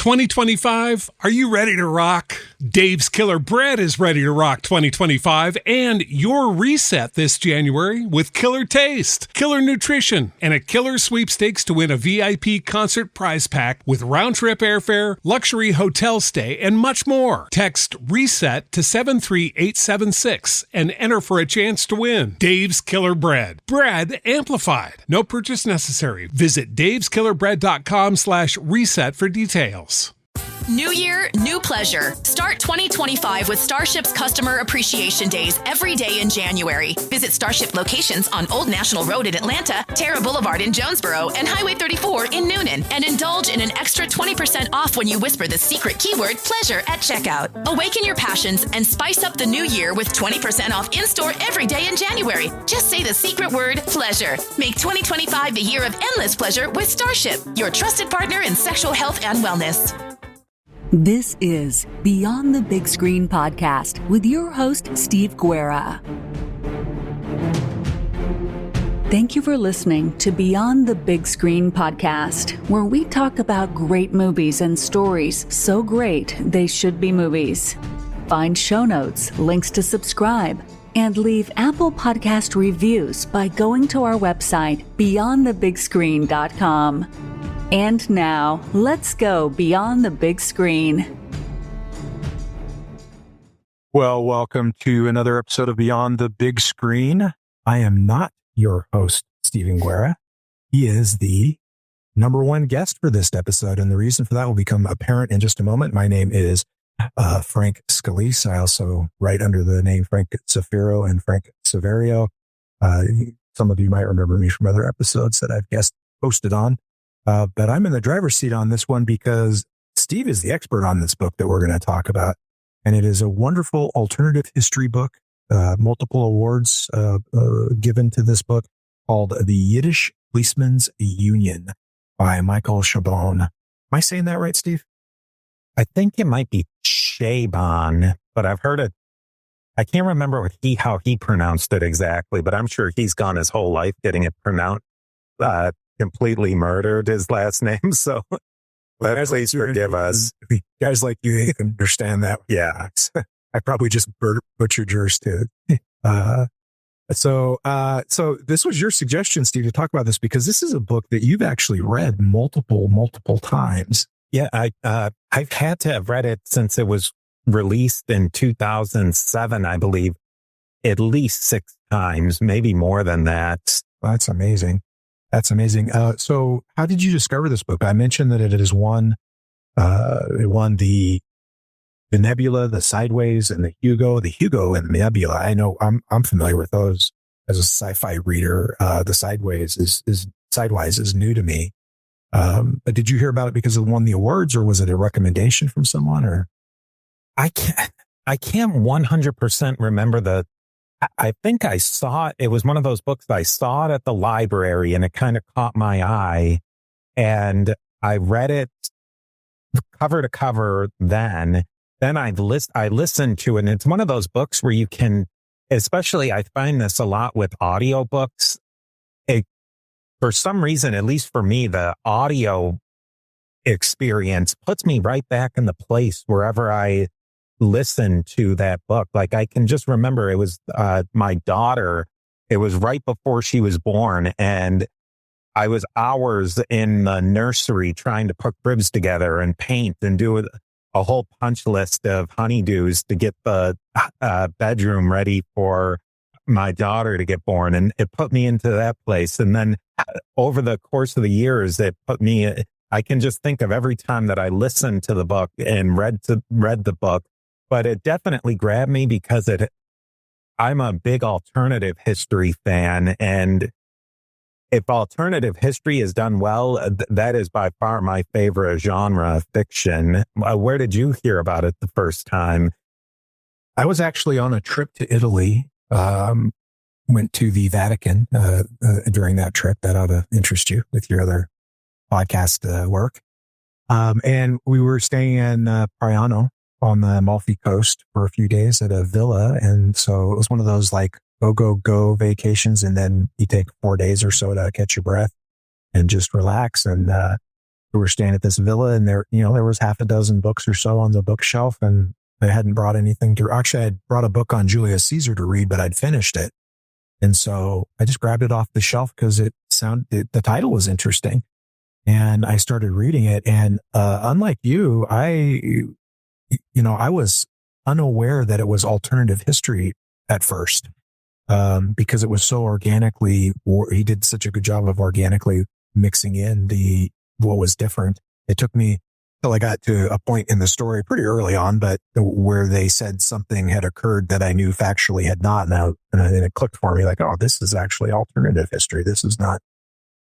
2025, are you ready to rock? Dave's Killer Bread is ready to rock 2025 and your reset this January with killer taste, killer nutrition, and a killer sweepstakes to win a VIP concert prize pack with round-trip airfare, luxury hotel stay, and much more. Text RESET to 73876 and enter for a chance to win. Dave's Killer Bread. Bread amplified. No purchase necessary. Visit daveskillerbread.com/reset for details. New year, new pleasure. Start 2025 with Starship's Customer Appreciation Days every day in January. Visit Starship locations on Old National Road in Atlanta, Terra Boulevard in Jonesboro, and Highway 34 in Noonan. And indulge in an extra 20% off when you whisper the secret keyword pleasure at checkout. Awaken your passions and spice up the new year with 20% off in-store every day in January. Just say the secret word pleasure. Make 2025 the year of endless pleasure with Starship, your trusted partner in sexual health and wellness. This is Beyond the Big Screen podcast with your host, Steve Guerra. Thank you for listening to Beyond the Big Screen podcast, where we talk about great movies and stories so great they should be movies. Find show notes, links to subscribe, and leave Apple Podcast reviews by going to our website, beyondthebigscreen.com. And now, let's go beyond the big screen. Well, welcome to another episode of Beyond the Big Screen. I am not your host, Stephen Guerra. He is the number one guest for this episode, and the reason for that will become apparent in just a moment. My name is Frank Scalise. I also write under the name Frank Zafiro and Frank Zafiro. Some of you might remember me from other episodes that I've guest hosted on. But I'm in the driver's seat on this one because Steve is the expert on this book that we're going to talk about. And it is a wonderful alternative history book, multiple awards given to this book, called The Yiddish Policemen's Union by Michael Chabon. Am I saying that right, Steve? I think it might be Chabon, but I've heard it. I can't remember how he pronounced it exactly, but I'm sure he's gone his whole life getting it pronounced. Completely murdered his last name, so please forgive us. Guys like you understand that. Yeah. I probably just butchered yours too. So this was your suggestion, Steve, to talk about this because this is a book that you've actually read multiple times. Yeah, I've had to have read it since it was released in 2007, I believe, at least 6 times, maybe more than that. That's amazing. That's amazing. So how did you discover this book? I mentioned that it won the Nebula, the Sideways, and the Hugo. The Hugo and the Nebula, I know I'm familiar with those as a sci-fi reader. The Sidewise is new to me. But did you hear about it because it won the awards, or was it a recommendation from someone? Or I can't 100% remember I think I saw it. It was one of those books I saw it at the library and it kind of caught my eye and I read it cover to cover then I listened to it, and it's one of those books where you can, especially I find this a lot with audiobooks. For some reason, at least for me, the audio experience puts me right back in the place wherever I listen to that book. Like I can just remember it was my daughter. It was right before she was born, and I was hours in the nursery trying to put cribs together and paint and do a whole punch list of honeydews to get the bedroom ready for my daughter to get born. And it put me into that place. And then over the course of the years, it put me, I can just think of every time that I listened to the book and read the book. But it definitely grabbed me because I'm a big alternative history fan. And if alternative history is done well, that is by far my favorite genre of fiction. Where did you hear about it the first time? I was actually on a trip to Italy, went to the Vatican during that trip. That ought to interest you with your other podcast work. And we were staying in Priano on the Amalfi Coast for a few days at a villa. And so it was one of those like go vacations. And then you take 4 days or so to catch your breath and just relax. And who were staying at this villa, and there was half a dozen books or so on the bookshelf, and I hadn't brought anything to, actually I'd brought a book on Julius Caesar to read, but I'd finished it. And so I just grabbed it off the shelf because the title was interesting. And I started reading it. And, unlike you, I was unaware that it was alternative history at first, because it was so organically, he did such a good job of organically mixing in what was different. It took me till I got to a point in the story pretty early on, but where they said something had occurred that I knew factually had not. And it clicked for me like, oh, this is actually alternative history. This is not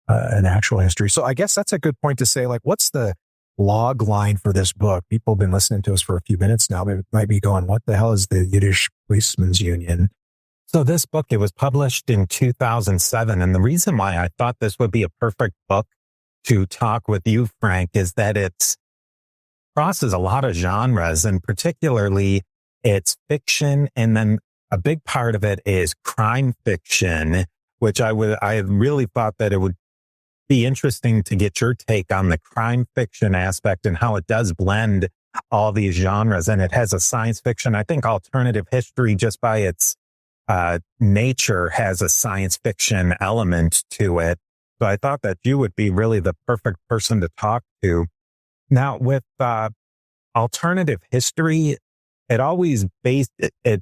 an actual history. So I guess that's a good point to say, like, what's the log line for this book? People have been listening to us for a few minutes now. They might be going, what the hell is the Yiddish Policemen's Union? So this book, it was published in 2007. And the reason why I thought this would be a perfect book to talk with you, Frank, is that it crosses a lot of genres, and particularly it's fiction. And then a big part of it is crime fiction, which I really thought that it would be interesting to get your take on the crime fiction aspect and how it does blend all these genres. And it has a science fiction. I think alternative history, just by its nature, has a science fiction element to it. So I thought that you would be really the perfect person to talk to. Now, with alternative history, it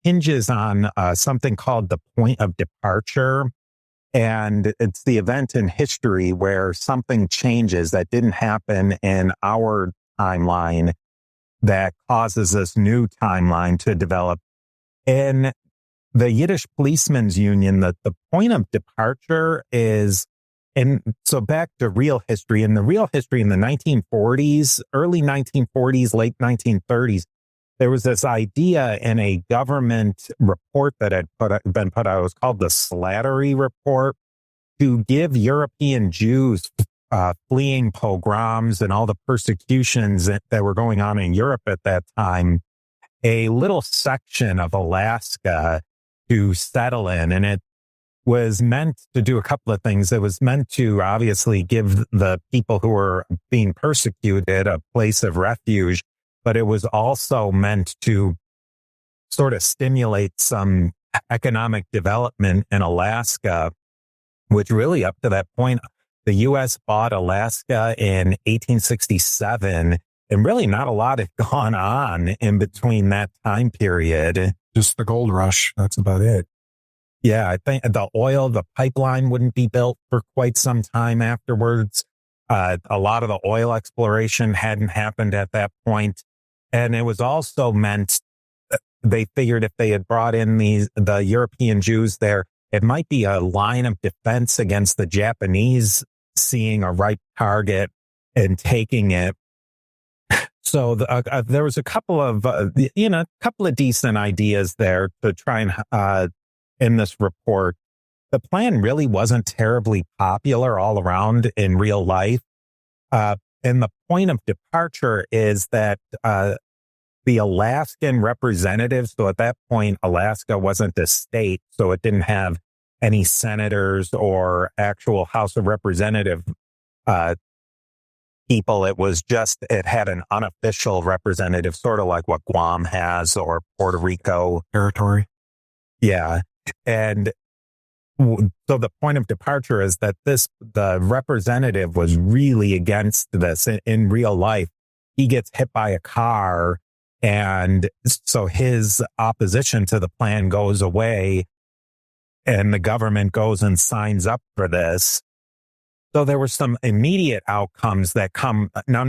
hinges on something called the point of departure. And it's the event in history where something changes that didn't happen in our timeline that causes this new timeline to develop. In the Yiddish Policemen's Union, the point of departure is, and so back to real history. In the real history in the 1940s, early 1940s, late 1930s, there was this idea in a government report that had been put out. It was called the Slattery report, to give European Jews fleeing pogroms and all the persecutions that were going on in Europe at that time a little section of Alaska to settle in. And it was meant to do a couple of things. It was meant to obviously give the people who were being persecuted a place of refuge, but it was also meant to sort of stimulate some economic development in Alaska, which really up to that point, the U.S. bought Alaska in 1867, and really not a lot had gone on in between that time period. Just the gold rush. That's about it. Yeah, I think the pipeline wouldn't be built for quite some time afterwards. A lot of the oil exploration hadn't happened at that point. And it was also meant, they figured if they had brought in the European Jews there, it might be a line of defense against the Japanese seeing a ripe target and taking it. So there was a couple of decent ideas there to try and in this report. The plan really wasn't terribly popular all around in real life. And the point of departure is that the Alaskan representatives, so at that point, Alaska wasn't a state, so it didn't have any senators or actual House of Representative people. It had an unofficial representative, sort of like what Guam has or Puerto Rico territory. Yeah. And so the point of departure is that the representative was really against this in real life. He gets hit by a car, and so his opposition to the plan goes away, and the government goes and signs up for this. So there were some immediate outcomes that come. Now,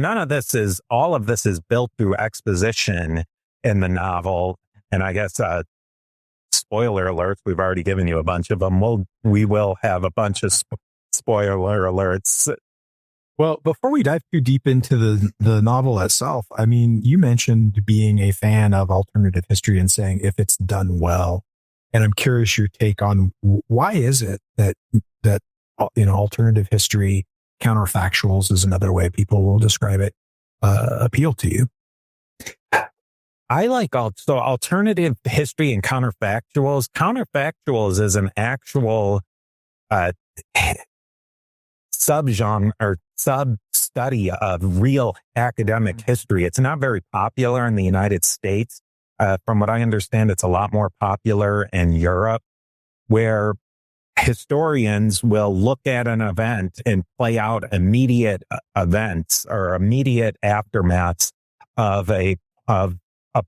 all of this is built through exposition in the novel. And I guess, spoiler alerts, we've already given you a bunch of them. We will have a bunch of spoiler alerts. Well, before we dive too deep into the novel itself, I mean, you mentioned being a fan of alternative history and saying if it's done well. And I'm curious your take on why is it that alternative history, counterfactuals is another way people will describe it, appeal to you? I like alternative history and counterfactuals. Counterfactuals is an actual subgenre or subset study of real academic history. It's not very popular in the United States. From what I understand, it's a lot more popular in Europe, where historians will look at an event and play out immediate events or immediate aftermaths of a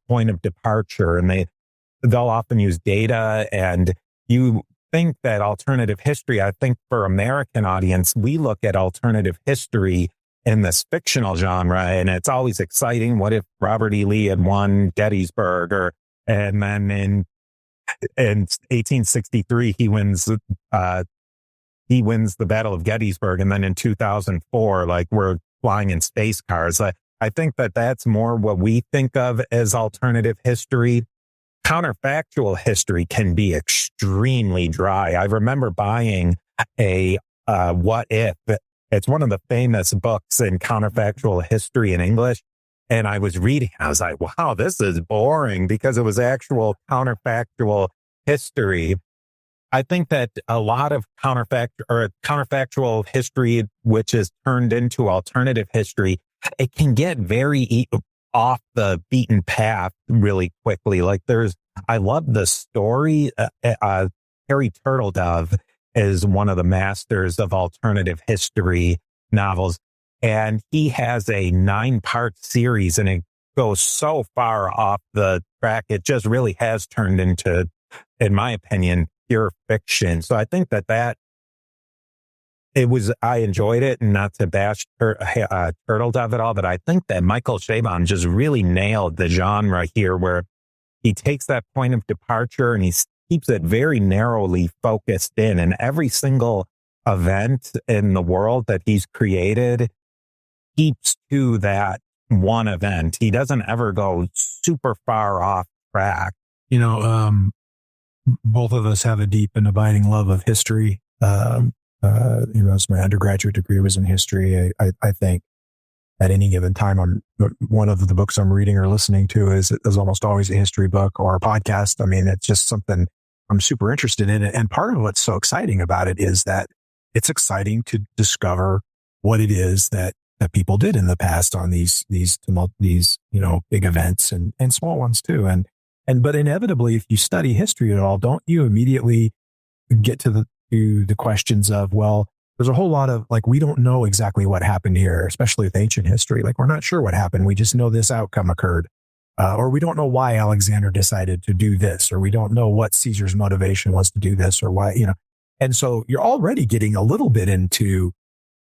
point of departure. And they'll often use data. And you think that alternative history, I think for American audience, we look at alternative history in this fictional genre, and it's always exciting. What if Robert E. Lee had won Gettysburg, and then in 1863 he wins the Battle of Gettysburg, and then in 2004, like, we're flying in space cars. I think that that's more what we think of as alternative history. Counterfactual history can be extremely dry. I remember buying a What If. It's one of the famous books in counterfactual history in English. And I was reading, I was like, wow, this is boring, because it was actual counterfactual history. I think that a lot of counterfactual history, which is turned into alternative history, it can get very off the beaten path really quickly. Like, I love the story. Harry Turtledove is one of the masters of alternative history novels. And he has a 9-part series, and it goes so far off the track. It just really has turned into, in my opinion, pure fiction. So I think that I enjoyed it, and not to bash Turtledove at all, but I think that Michael Chabon just really nailed the genre here, where he takes that point of departure and he keeps it very narrowly focused in, and every single event in the world that he's created keeps to that one event. He doesn't ever go super far off track. Both of us have a deep and abiding love of history. My undergraduate degree was in history. I think at any given time, one of the books I'm reading or listening to is almost always a history book or a podcast. I mean, it's just something I'm super interested in. And part of what's so exciting about it is that it's exciting to discover what it is that people did in the past on these big events and small ones too. But inevitably, if you study history at all, don't you immediately get to the questions of, well, there's a whole lot of, like, we don't know exactly what happened here, especially with ancient history. Like, we're not sure what happened. We just know this outcome occurred. Or we don't know why Alexander decided to do this, or we don't know what Caesar's motivation was to do this, or why, And so you're already getting a little bit into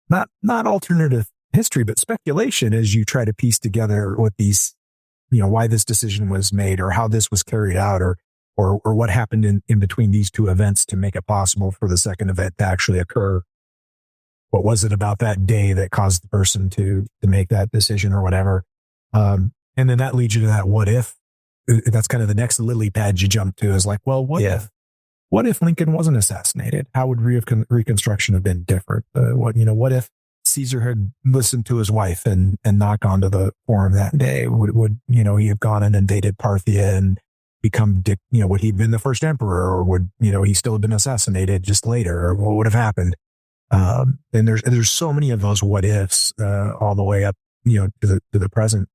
not alternative history, but speculation as you try to piece together what these, why this decision was made, or how this was carried out, or what happened in between these two events to make it possible for the second event to actually occur. What was it about that day that caused the person to make that decision or whatever? And then that leads you to that what if. That's kind of the next lily pad you jump to, is like, well, what if Lincoln wasn't assassinated? How would Reconstruction have been different? What if Caesar had listened to his wife and not gone to the forum that day? Would he have gone and invaded Parthia and become would he have been the first emperor, or would he still have been assassinated just later, or what would have happened? And there's so many of those what ifs all the way up to the present.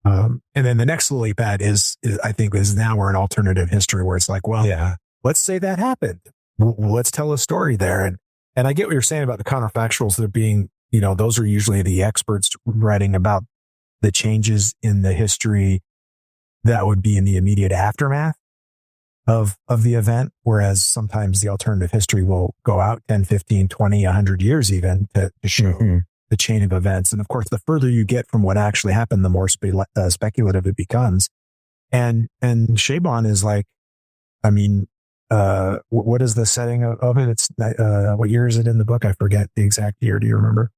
And then the next lily pad is I think now we're in alternative history, where it's like, well, yeah, let's say that happened. Let's tell a story there. And I get what you're saying about the counterfactuals. They're being, those are usually the experts writing about the changes in the history that would be in the immediate aftermath of the event. Whereas sometimes the alternative history will go out 10, 15, 20, 100 years even to show the chain of events. And of course, the further you get from what actually happened, the more speculative it becomes. And Chabon is like, I mean, what is the setting of it? It's, what year is it in the book? I forget the exact year. Do you remember?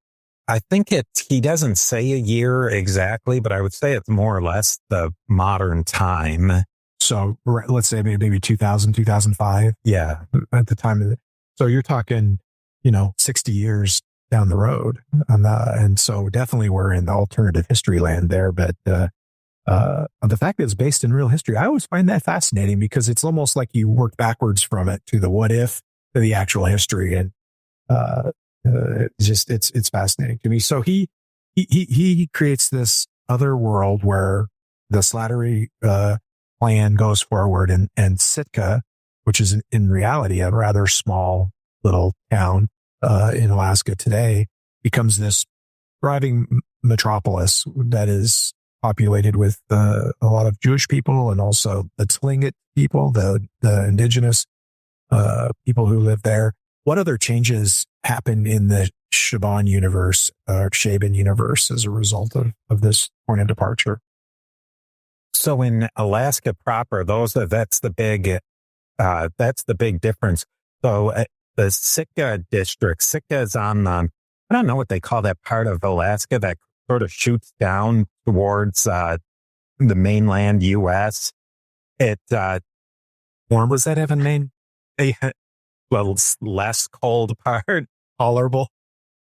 I think he doesn't say a year exactly, but I would say it's more or less the modern time. So let's say maybe 2000, 2005. Yeah. At the time of it. So you're talking, 60 years down the road. And so definitely we're in the alternative history land there. But the fact that it's based in real history, I always find that fascinating, because it's almost like you work backwards from it to the what if to the actual history. And it's fascinating to me. So he he creates this other world where the Slattery plan goes forward, and Sitka, which is in reality a rather small little town in Alaska today, becomes this thriving metropolis that is populated with a lot of Jewish people and also the Tlingit people, the indigenous people who live there. What other changes happened in the Chabon universe as a result of this point of departure? So in Alaska proper, that's the big difference. So the Sitka district, Sitka is on I don't know what they call that part of Alaska that sort of shoots down towards the mainland U.S. Warm was that, Evan, Maine? Well, less cold part. Tolerable.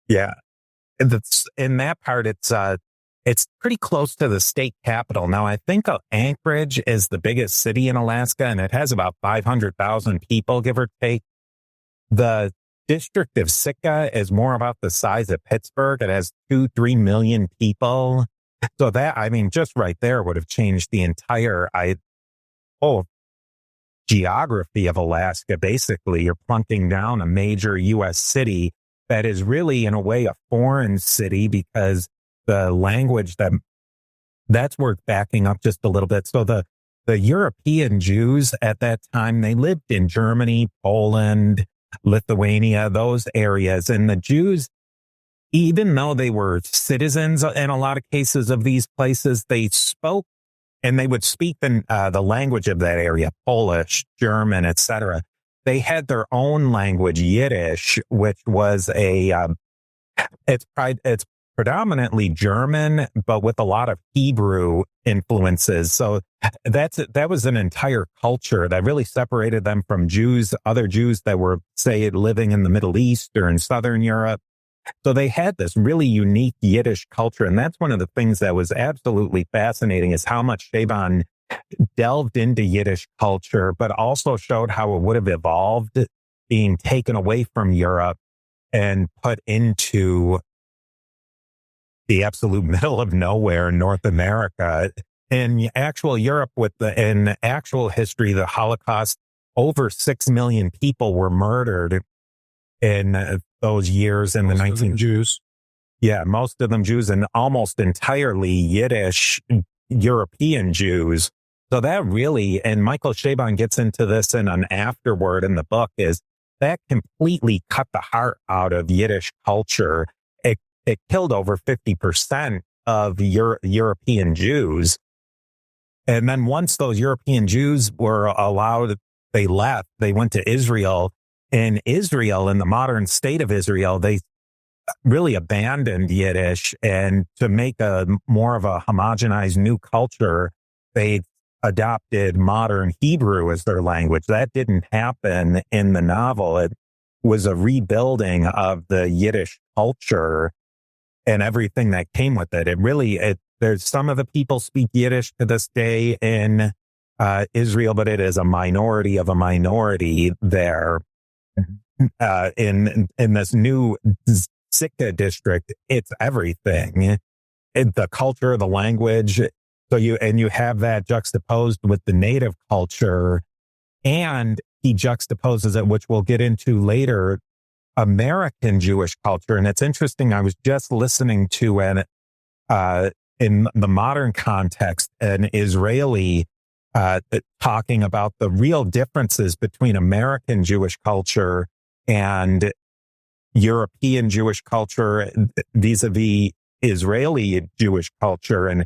Yeah. In that part, it's pretty close to the state capital. Now, I think Anchorage is the biggest city in Alaska, and it has about 500,000 people, give or take. The district of Sitka is more about the size of Pittsburgh. It has 2-3 million people. So just right there would have changed the entire geography of Alaska. Basically, you're plunking down a major U.S. city that is really, in a way, a foreign city because the language that's worth backing up just a little bit. So the European Jews at that time, they lived in Germany, Poland, Lithuania, those areas. And the Jews, even though they were citizens in a lot of cases of these places, they spoke and they would speak the language of that area, Polish, German, etc. They had their own language, Yiddish, which was it's predominantly German, but with a lot of Hebrew influences. So that was an entire culture that really separated them from other Jews that were, say, living in the Middle East or in Southern Europe. So they had this really unique Yiddish culture. And that's one of the things that was absolutely fascinating, is how much Chabon delved into Yiddish culture, but also showed how it would have evolved being taken away from Europe and put into the absolute middle of nowhere in North America. In actual Europe, in actual history, the Holocaust, over 6 million people were murdered in those years in the 19th. Jews. Yeah, most of them Jews, and almost entirely Yiddish European Jews. So that really, and Michael Chabon gets into this in an afterword in the book, is that completely cut the heart out of Yiddish culture. It killed over 50% of European Jews. And then once those European Jews were allowed, they left, they went to Israel. In Israel, in the modern state of Israel, they really abandoned Yiddish, and to make more of a homogenized new culture, they adopted modern Hebrew as their language. That didn't happen in the novel. It was a rebuilding of the Yiddish culture and everything that came with it. There's some of the people speak Yiddish to this day in Israel, but it is a minority of a minority there. In this new Sitka district, it's everything. The culture, the language. So you have that juxtaposed with the native culture, and he juxtaposes it, which we'll get into later, American Jewish culture. And it's interesting. I was just listening to in the modern context, an Israeli talking about the real differences between American Jewish culture and European Jewish culture vis-a-vis Israeli Jewish culture. And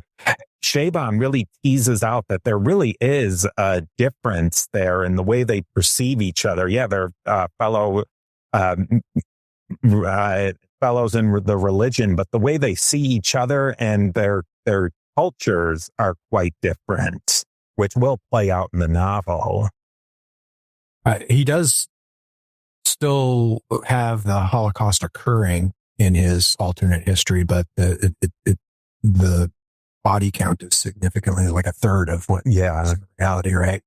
Chabon really teases out that there really is a difference there in the way they perceive each other. Yeah, they're fellows in the religion, but the way they see each other and their cultures are quite different, which will play out in the novel. He does still have the Holocaust occurring in his alternate history, but the body count is significantly like a third of what reality, right?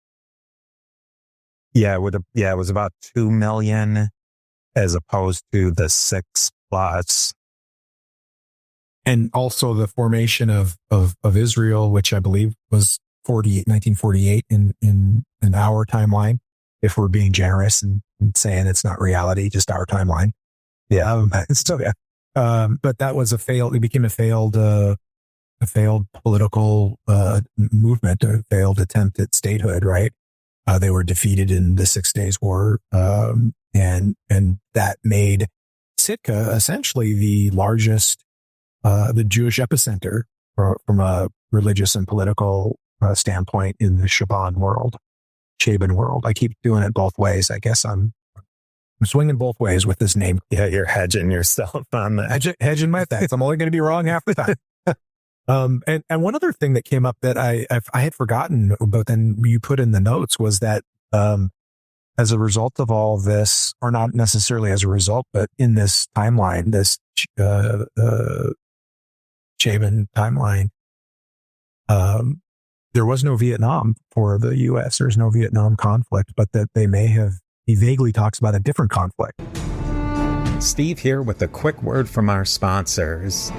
Yeah, it was about 2 million as opposed to the 6+. and also the formation of Israel, which I believe was 1948 in our timeline, if we're being generous and saying it's not reality, just our timeline. Yeah. But that was it became a failed political movement, a failed attempt at statehood, right? They were defeated in the 6 Days War, and that made Sitka essentially the largest, the Jewish epicenter from a religious and political standpoint in the Chabon world. I keep doing it both ways. I guess I'm swinging both ways with this name. Yeah, you're hedging yourself on that. Hedging my bets. I'm only going to be wrong half the time. And one other thing that came up that I had forgotten, but then you put in the notes, was that as a result of all this, or not necessarily as a result, but in this timeline, this Chabon timeline, there was no Vietnam for the U.S. There's no Vietnam conflict, but that he vaguely talks about a different conflict. Steve here with a quick word from our sponsors.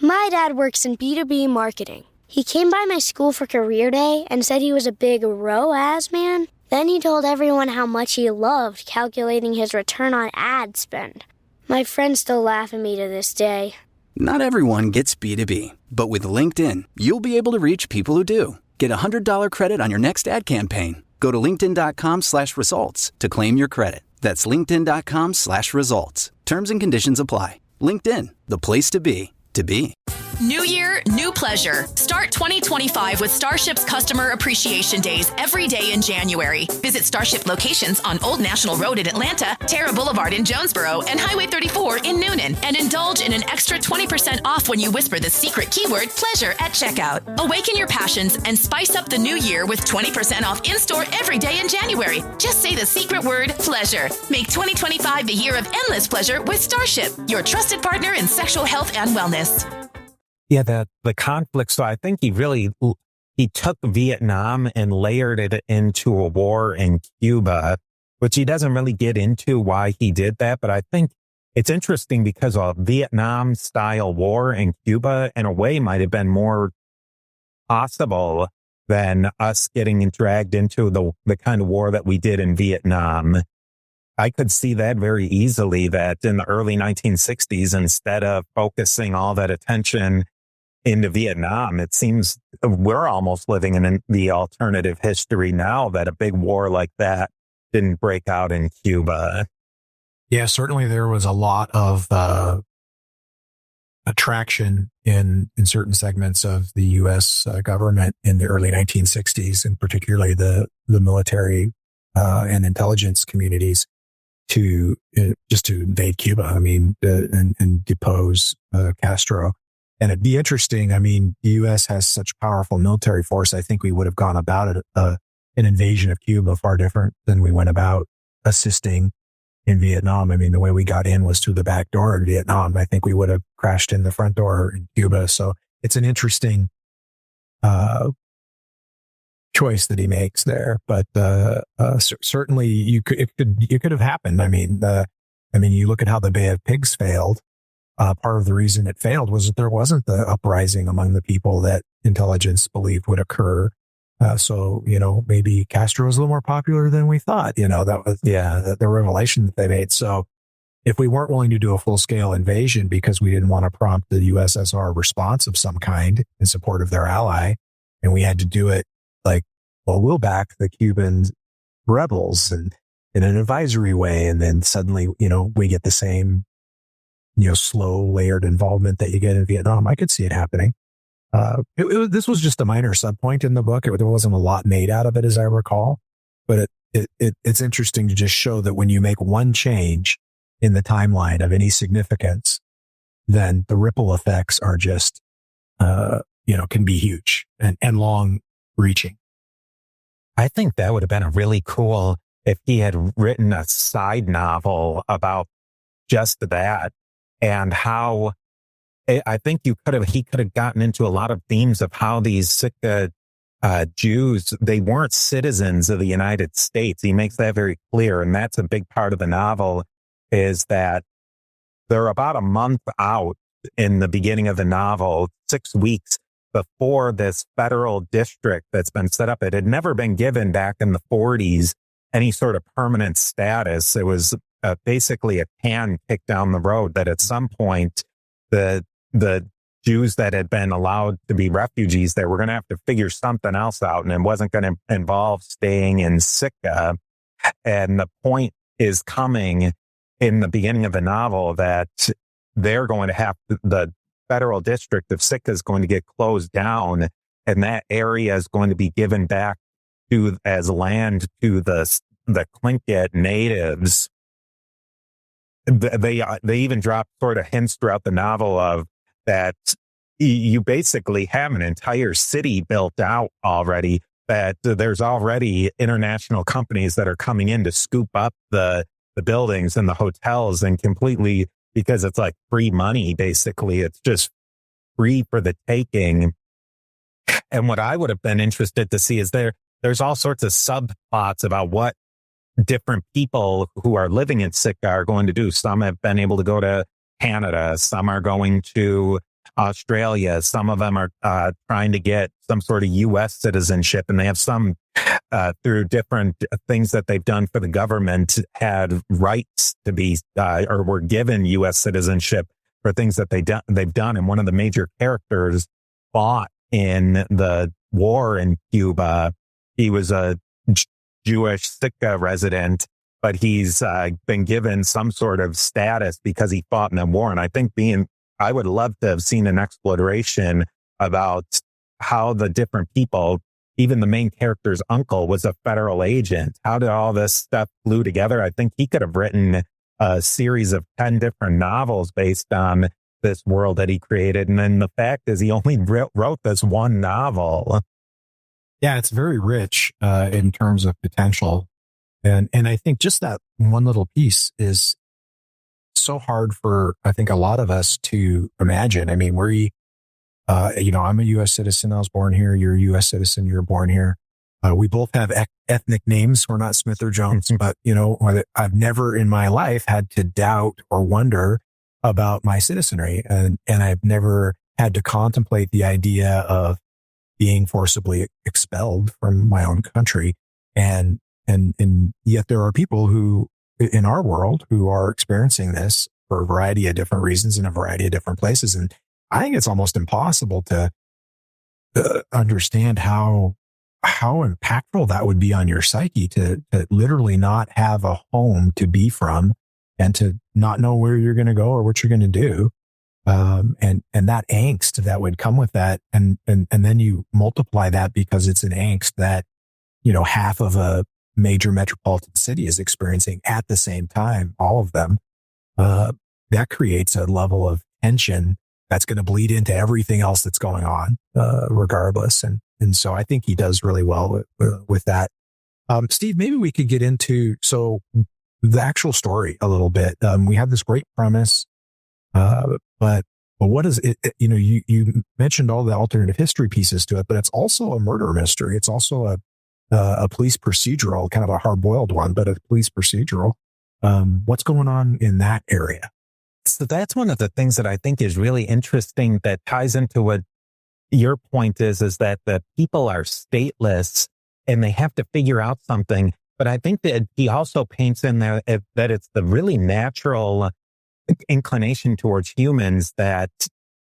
My dad works in B2B marketing. He came by my school for career day and said he was a big ROAS man. Then he told everyone how much he loved calculating his return on ad spend. My friends still laugh at me to this day. Not everyone gets B2B, but with LinkedIn, you'll be able to reach people who do. Get a $100 credit on your next ad campaign. Go to linkedin.com/results to claim your credit. That's linkedin.com/results. Terms and conditions apply. LinkedIn, the place to be, to be. New year, new pleasure. Start 2025 with Starship's Customer Appreciation Days every day in January. Visit Starship locations on Old National Road in Atlanta, Terra Boulevard in Jonesboro, and Highway 34 in Noonan. And indulge in an extra 20% off when you whisper the secret keyword pleasure at checkout. Awaken your passions and spice up the new year with 20% off in-store every day in January. Just say the secret word pleasure. Make 2025 the year of endless pleasure with Starship, your trusted partner in sexual health and wellness. Yeah, the conflict. So I think he took Vietnam and layered it into a war in Cuba, which he doesn't really get into why he did that. But I think it's interesting because a Vietnam style war in Cuba in a way might have been more possible than us getting dragged into the kind of war that we did in Vietnam. I could see that very easily, that in the early 1960s, instead of focusing all that attention into Vietnam, it seems we're almost living in the alternative history now that a big war like that didn't break out in Cuba. Yeah, certainly there was a lot of attraction in certain segments of the U.S. Government in the early 1960s, and particularly the military and intelligence communities to invade Cuba. I mean, and depose Castro. And it'd be interesting. I mean, the U.S. has such powerful military force. I think we would have gone about it, an invasion of Cuba far different than we went about assisting in Vietnam. I mean, the way we got in was through the back door in Vietnam. I think we would have crashed in the front door in Cuba. So it's an interesting choice that he makes there. But certainly, it could have happened. I mean, you look at how the Bay of Pigs failed. Part of the reason it failed was that there wasn't the uprising among the people that intelligence believed would occur. So, maybe Castro was a little more popular than we thought. That was, the revelation that they made. So if we weren't willing to do a full scale invasion because we didn't want to prompt the USSR response of some kind in support of their ally, and we had to do it we'll back the Cuban rebels and in an advisory way. And then suddenly, we get the same slow layered involvement that you get in Vietnam. I could see it happening. This was just a minor subpoint in the book. There wasn't a lot made out of it, as I recall, but it's interesting to just show that when you make one change in the timeline of any significance, then the ripple effects are just, can be huge and long reaching. I think that would have been a really cool if he had written a side novel about just that. And how I think he could have gotten into a lot of themes of how these Sitka Jews, they weren't citizens of the United States. He makes that very clear. And that's a big part of the novel, is that they're about a month out in the beginning of the novel, 6 weeks before this federal district that's been set up. It had never been given back in the 40s any sort of permanent status. It was basically a can kicked down the road that at some point the Jews that had been allowed to be refugees, they were going to have to figure something else out, and it wasn't going to involve staying in Sitka. And the point is coming in the beginning of the novel that they're going to have the federal district of Sitka is going to get closed down, and that area is going to be given back to as land to the Tlingit natives. They even drop sort of hints throughout the novel of that you basically have an entire city built out already, that there's already international companies that are coming in to scoop up the buildings and the hotels, and completely, because it's like free money, basically. It's just free for the taking. And what I would have been interested to see is there's all sorts of subplots about what different people who are living in Sitka are going to do. Some have been able to go to Canada. Some are going to Australia. Some of them are trying to get some sort of U.S. citizenship, and they have some through different things that they've done for the government had rights to be or were given U.S. citizenship for things that they've done. And one of the major characters fought in the war in Cuba. He was a Jewish Sitka resident, but he's been given some sort of status because he fought in the war. And I think I would love to have seen an exploration about how the different people, even the main character's uncle was a federal agent. How did all this stuff glue together? I think he could have written a series of 10 different novels based on this world that he created. And then the fact is he only wrote this one novel. Yeah, it's very rich in terms of potential. And I think just that one little piece is so hard for, I think, a lot of us to imagine. I mean, I'm a U.S. citizen. I was born here. You're a U.S. citizen. You're born here. We both have ethnic names. We're not Smith or Jones, but, I've never in my life had to doubt or wonder about my citizenry. And I've never had to contemplate the idea of being forcibly expelled from my own country. And yet there are people who in our world who are experiencing this for a variety of different reasons in a variety of different places. And I think it's almost impossible to understand how impactful that would be on your psyche to literally not have a home to be from and to not know where you're going to go or what you're going to do. And that angst that would come with that. And then you multiply that because it's an angst that, half of a major metropolitan city is experiencing at the same time, all of them. That creates a level of tension that's going to bleed into everything else that's going on, regardless. And so I think he does really well with that. Steve, maybe we could get into, the actual story a little bit. We have this great premise, but what is it? You mentioned all the alternative history pieces to it, but it's also a murder mystery. It's also a police procedural, kind of a hard-boiled one, but a police procedural. What's going on in that area? So that's one of the things that I think is really interesting that ties into what your point is that the people are stateless and they have to figure out something. But I think that he also paints in there that it's the really natural inclination towards humans that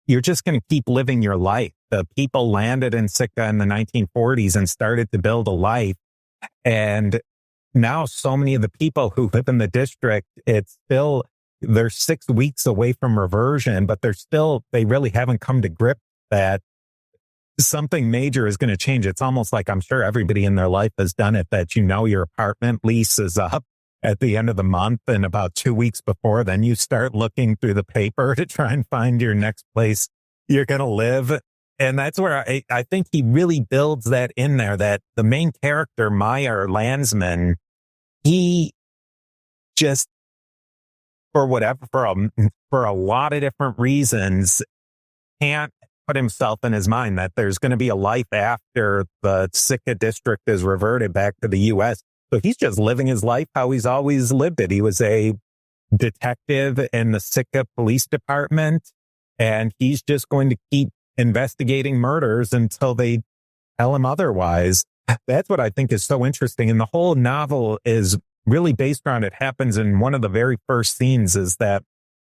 you're just going to keep living your life. The people landed in Sitka in the 1940s and started to build a life. And now so many of the people who live in the district, they're 6 weeks away from reversion, but they really haven't come to grips that something major is going to change. It's almost like I'm sure everybody in their life has done it, that your apartment lease is up at the end of the month, and about 2 weeks before, then you start looking through the paper to try and find your next place you're going to live. And that's where I think he really builds that in there, that the main character, Meyer Landsman, he just, for a lot of different reasons, can't put himself in his mind that there's going to be a life after the Sitka district is reverted back to the U.S. So he's just living his life how he's always lived it. He was a detective in the Sitka Police Department, and he's just going to keep investigating murders until they tell him otherwise. That's what I think is so interesting. And the whole novel is really based around, it happens in one of the very first scenes, is that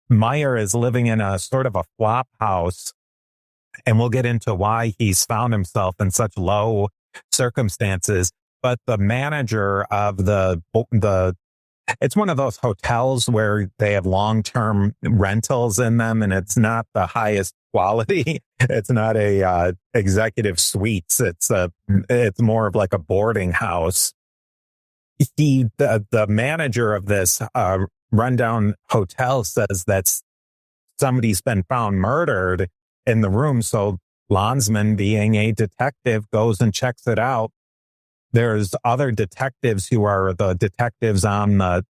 Meyer is living in a sort of a flop house. And we'll get into why he's found himself in such low circumstances. But the manager of it's one of those hotels where they have long-term rentals in them, and it's not the highest quality. It's not a executive suites. It's more of like a boarding house. The manager of this rundown hotel says that somebody's been found murdered in the room. So Landsman, being a detective, goes and checks it out. There's other detectives who are the detectives on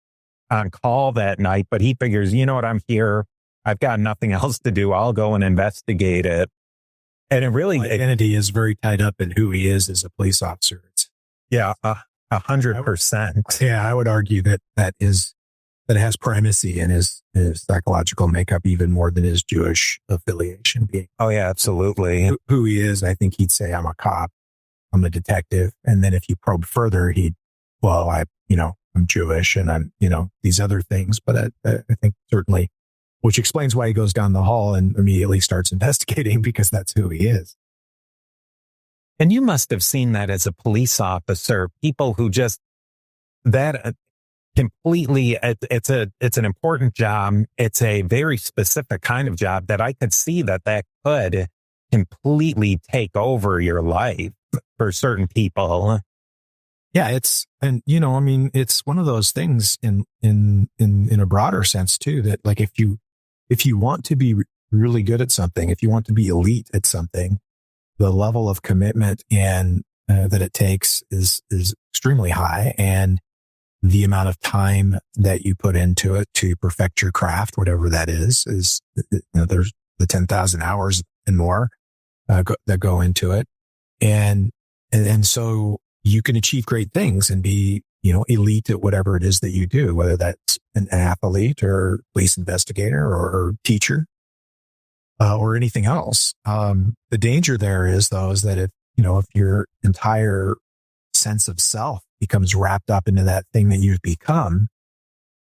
call that night, but he figures, you know what, I'm here. I've got nothing else to do. I'll go and investigate it. And it really, identity is very tied up in who he is as a police officer. Yeah, 100%. Yeah, I would argue that it has primacy in his psychological makeup even more than his Jewish affiliation being. Oh yeah, absolutely. Who he is, I think he'd say, I'm a cop, I'm a detective. And then if you probe further, I'm Jewish and I'm, these other things. But I think certainly, which explains why he goes down the hall and immediately starts investigating, because that's who he is. And you must have seen that as a police officer, people who just, that completely, it's an important job. It's a very specific kind of job that I could see that could completely take over your life for certain people. Yeah, it's one of those things in a broader sense too, that like if you want to be really good at something, if you want to be elite at something, the level of commitment and that it takes is extremely high, and the amount of time that you put into it to perfect your craft, whatever that is there's the 10,000 hours and more that go into it, and so you can achieve great things and be elite at whatever it is that you do, whether that's an athlete or police investigator or teacher or anything else. The danger there is that if your entire sense of self becomes wrapped up into that thing that you've become,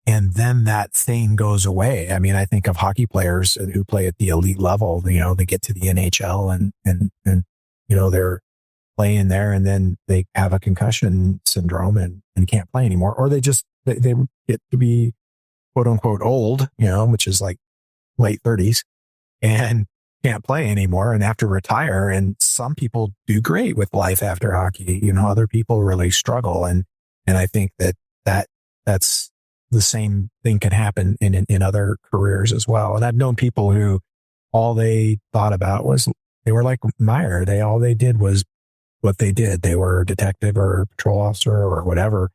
and then that thing goes away. I mean, I think of hockey players who play at the elite level. They get to the NHL and they're playing there, and then they have a concussion syndrome and can't play anymore, or they get to be quote unquote old, which is like late 30s, and can't play anymore and have to retire. And some people do great with life after hockey. Other people really struggle. And I think that's the same thing can happen in other careers as well. And I've known people who all they thought about was they were like Meyer. All they did was what they did. They were a detective or a patrol officer or whatever,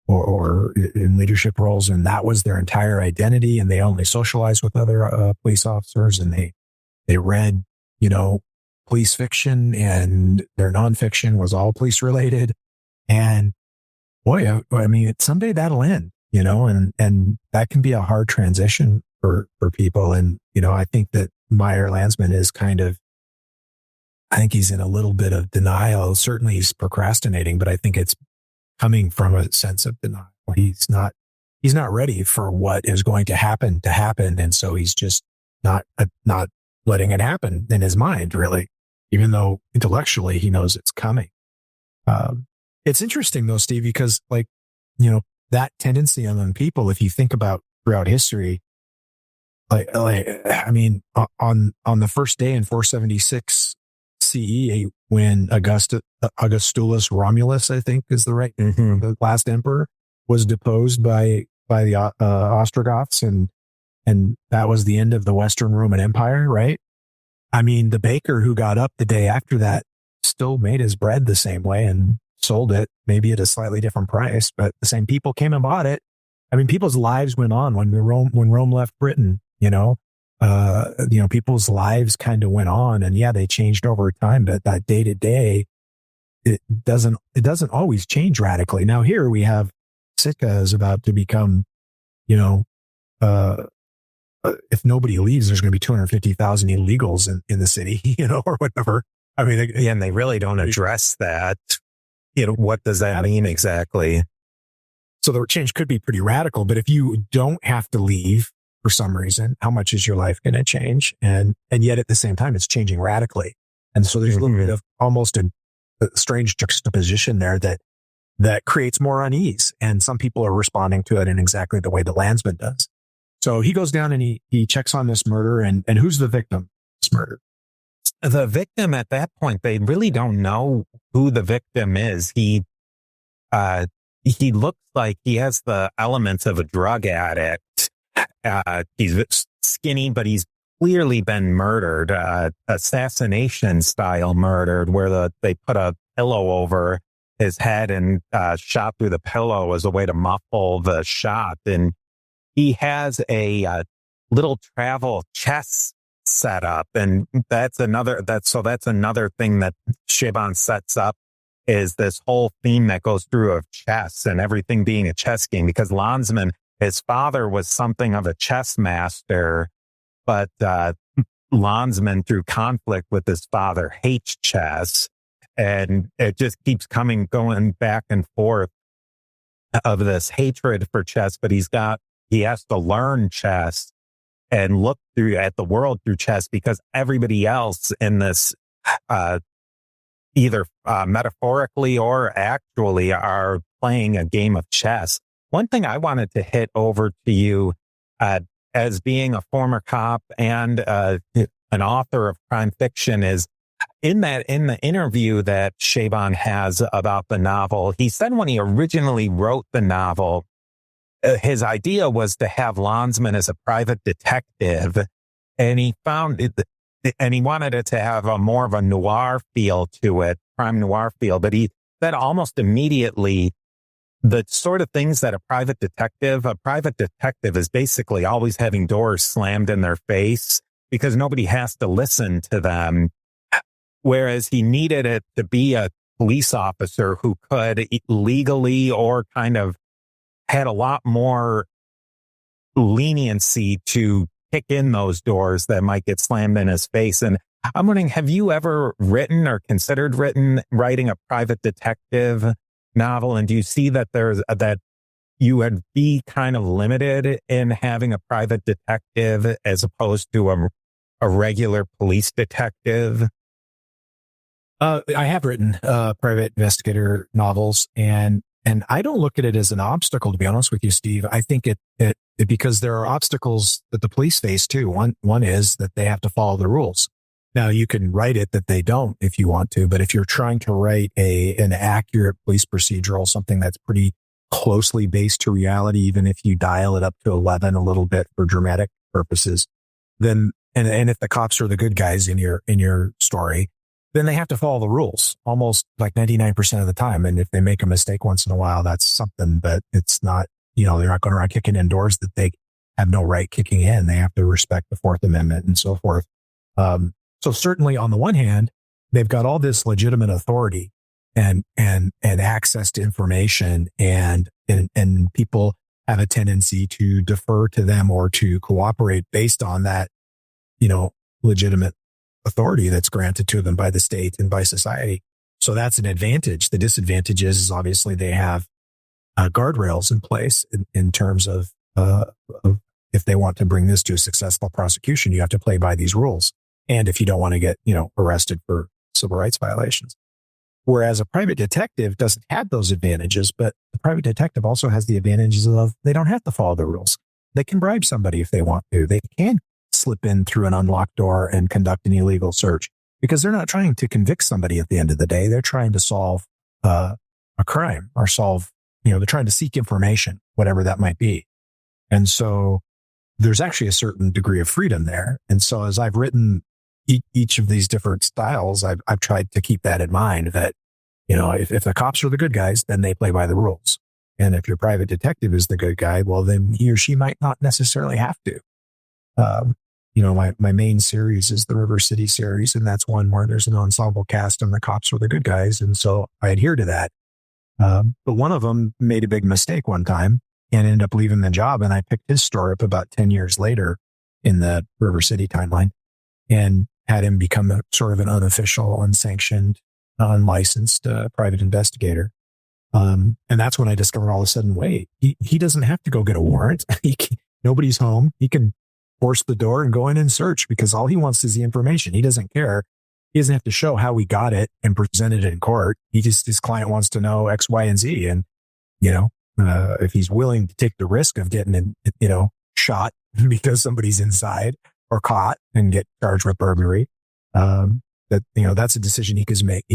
or in leadership roles. And that was their entire identity. And they only socialized with other police officers, and they read, police fiction, and their nonfiction was all police related. And boy, I mean, someday that'll end, and that can be a hard transition for people. And, I think that Meyer Landsman is I think he's in a little bit of denial. Certainly he's procrastinating, but I think it's coming from a sense of denial. He's not ready for what is going to happen. And so he's just not letting it happen in his mind, really, even though intellectually he knows it's coming. It's interesting though, Steve, because that tendency among people, if you think about throughout history, on the first day in 476 CE, when Augustulus Romulus, I think is the right, the last emperor, was deposed by the Ostrogoths, and that was the end of the Western Roman Empire, right? I mean, the baker who got up the day after that still made his bread the same way and sold it, maybe at a slightly different price, but the same people came and bought it. I mean, people's lives went on when Rome left Britain, people's lives kind of went on, and yeah, they changed over time, but that day to day, it doesn't always change radically. Now here we have Sitka is about to become, if nobody leaves, there's going to be 250,000 illegals in the city, or whatever. I mean, and they really don't address that. What does that mean exactly? So the change could be pretty radical, but if you don't have to leave for some reason, how much is your life going to change? And yet at the same time, it's changing radically. And so there's a little bit of almost a strange juxtaposition there that creates more unease. And some people are responding to it in exactly the way the Landsman does. So he goes down and he checks on this murder, and who's the victim of this murder? The victim at that point, they really don't know who the victim is. He looks like he has the elements of a drug addict. He's skinny, but he's clearly been murdered, assassination style murdered, where they put a pillow over his head and shot through the pillow as a way to muffle the shot. And he has a little travel chest set up, and that's another thing that Chabon sets up, is this whole theme that goes through of chess and everything being a chess game, because Landsman, his father was something of a chess master, but Landsman, through conflict with his father, hates chess, and it just keeps going back and forth of this hatred for chess. But he has to learn chess and look at the world through chess, because everybody else in this, either metaphorically or actually, are playing a game of chess. One thing I wanted to hit over to you, as being a former cop and an author of crime fiction, is in the interview that Chabon has about the novel, he said when he originally wrote the novel, his idea was to have Landsman as a private detective, and he found it, and he wanted it to have more of a noir feel to it, crime noir feel. But he said almost immediately, the sort of things that a private detective is basically always having doors slammed in their face because nobody has to listen to them. Whereas he needed it to be a police officer who could legally, or kind of had a lot more leniency to kick in those doors that might get slammed in his face. And I'm wondering, have you ever written or considered writing a private detective novel? And do you see that that you would be kind of limited in having a private detective as opposed to a regular police detective? I have written private investigator novels, and I don't look at it as an obstacle, to be honest with you, Steve. I think it because there are obstacles that the police face too. One is that they have to follow the rules. Now, you can write it that they don't if you want to, but if you're trying to write an accurate police procedural, something that's pretty closely based to reality, even if you dial it up to 11 a little bit for dramatic purposes, then and if the cops are the good guys in your story, then they have to follow the rules almost like 99% of the time. And if they make a mistake once in a while, that's something, but it's not, they're not going around kicking in doors that they have no right kicking in. They have to respect the Fourth Amendment and so forth. So certainly on the one hand, they've got all this legitimate authority and access to information, and people have a tendency to defer to them or to cooperate based on that, legitimate authority that's granted to them by the state and by society. So that's an advantage. The disadvantage is obviously they have guardrails in place in terms of if they want to bring this to a successful prosecution, you have to play by these rules. And if you don't want to get, arrested for civil rights violations. Whereas a private detective doesn't have those advantages, but the private detective also has the advantages of they don't have to follow the rules. They can bribe somebody if they want to. They can slip in through an unlocked door and conduct an illegal search because they're not trying to convict somebody at the end of the day. They're trying to solve a crime or they're trying to seek information, whatever that might be. And so there's actually a certain degree of freedom there. And so as I've written each of these different styles, I've tried to keep that in mind that, if the cops are the good guys, then they play by the rules. And if your private detective is the good guy, well, then he or she might not necessarily have to. My main series is the River City series, and that's one where there's an ensemble cast and the cops are the good guys. And so I adhere to that. But one of them made a big mistake one time and ended up leaving the job. And I picked his story up about 10 years later. in the River City timeline, and had him become a sort of an unofficial, unsanctioned, unlicensed private investigator. And that's when I discovered all of a sudden, wait, he doesn't have to go get a warrant. Nobody's home. He can force the door and go in and search because all he wants is the information. He doesn't care. He doesn't have to show how he got it and present it in court. His client wants to know X, Y, and Z. And, if he's willing to take the risk of getting, shot because somebody's inside or caught and get charged with burglary, that's a decision he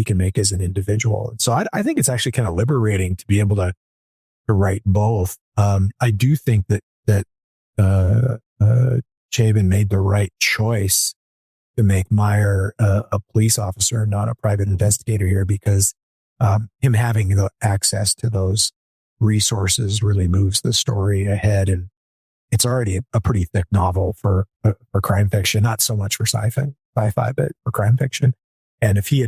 can make as an individual. And so I think it's actually kind of liberating to be able to write both. I do think that Chabon made the right choice to make Meyer a police officer, not a private investigator here, because him having the access to those resources really moves the story ahead. And it's already a pretty thick novel for crime fiction, not so much for sci-fi, but for crime fiction. And if he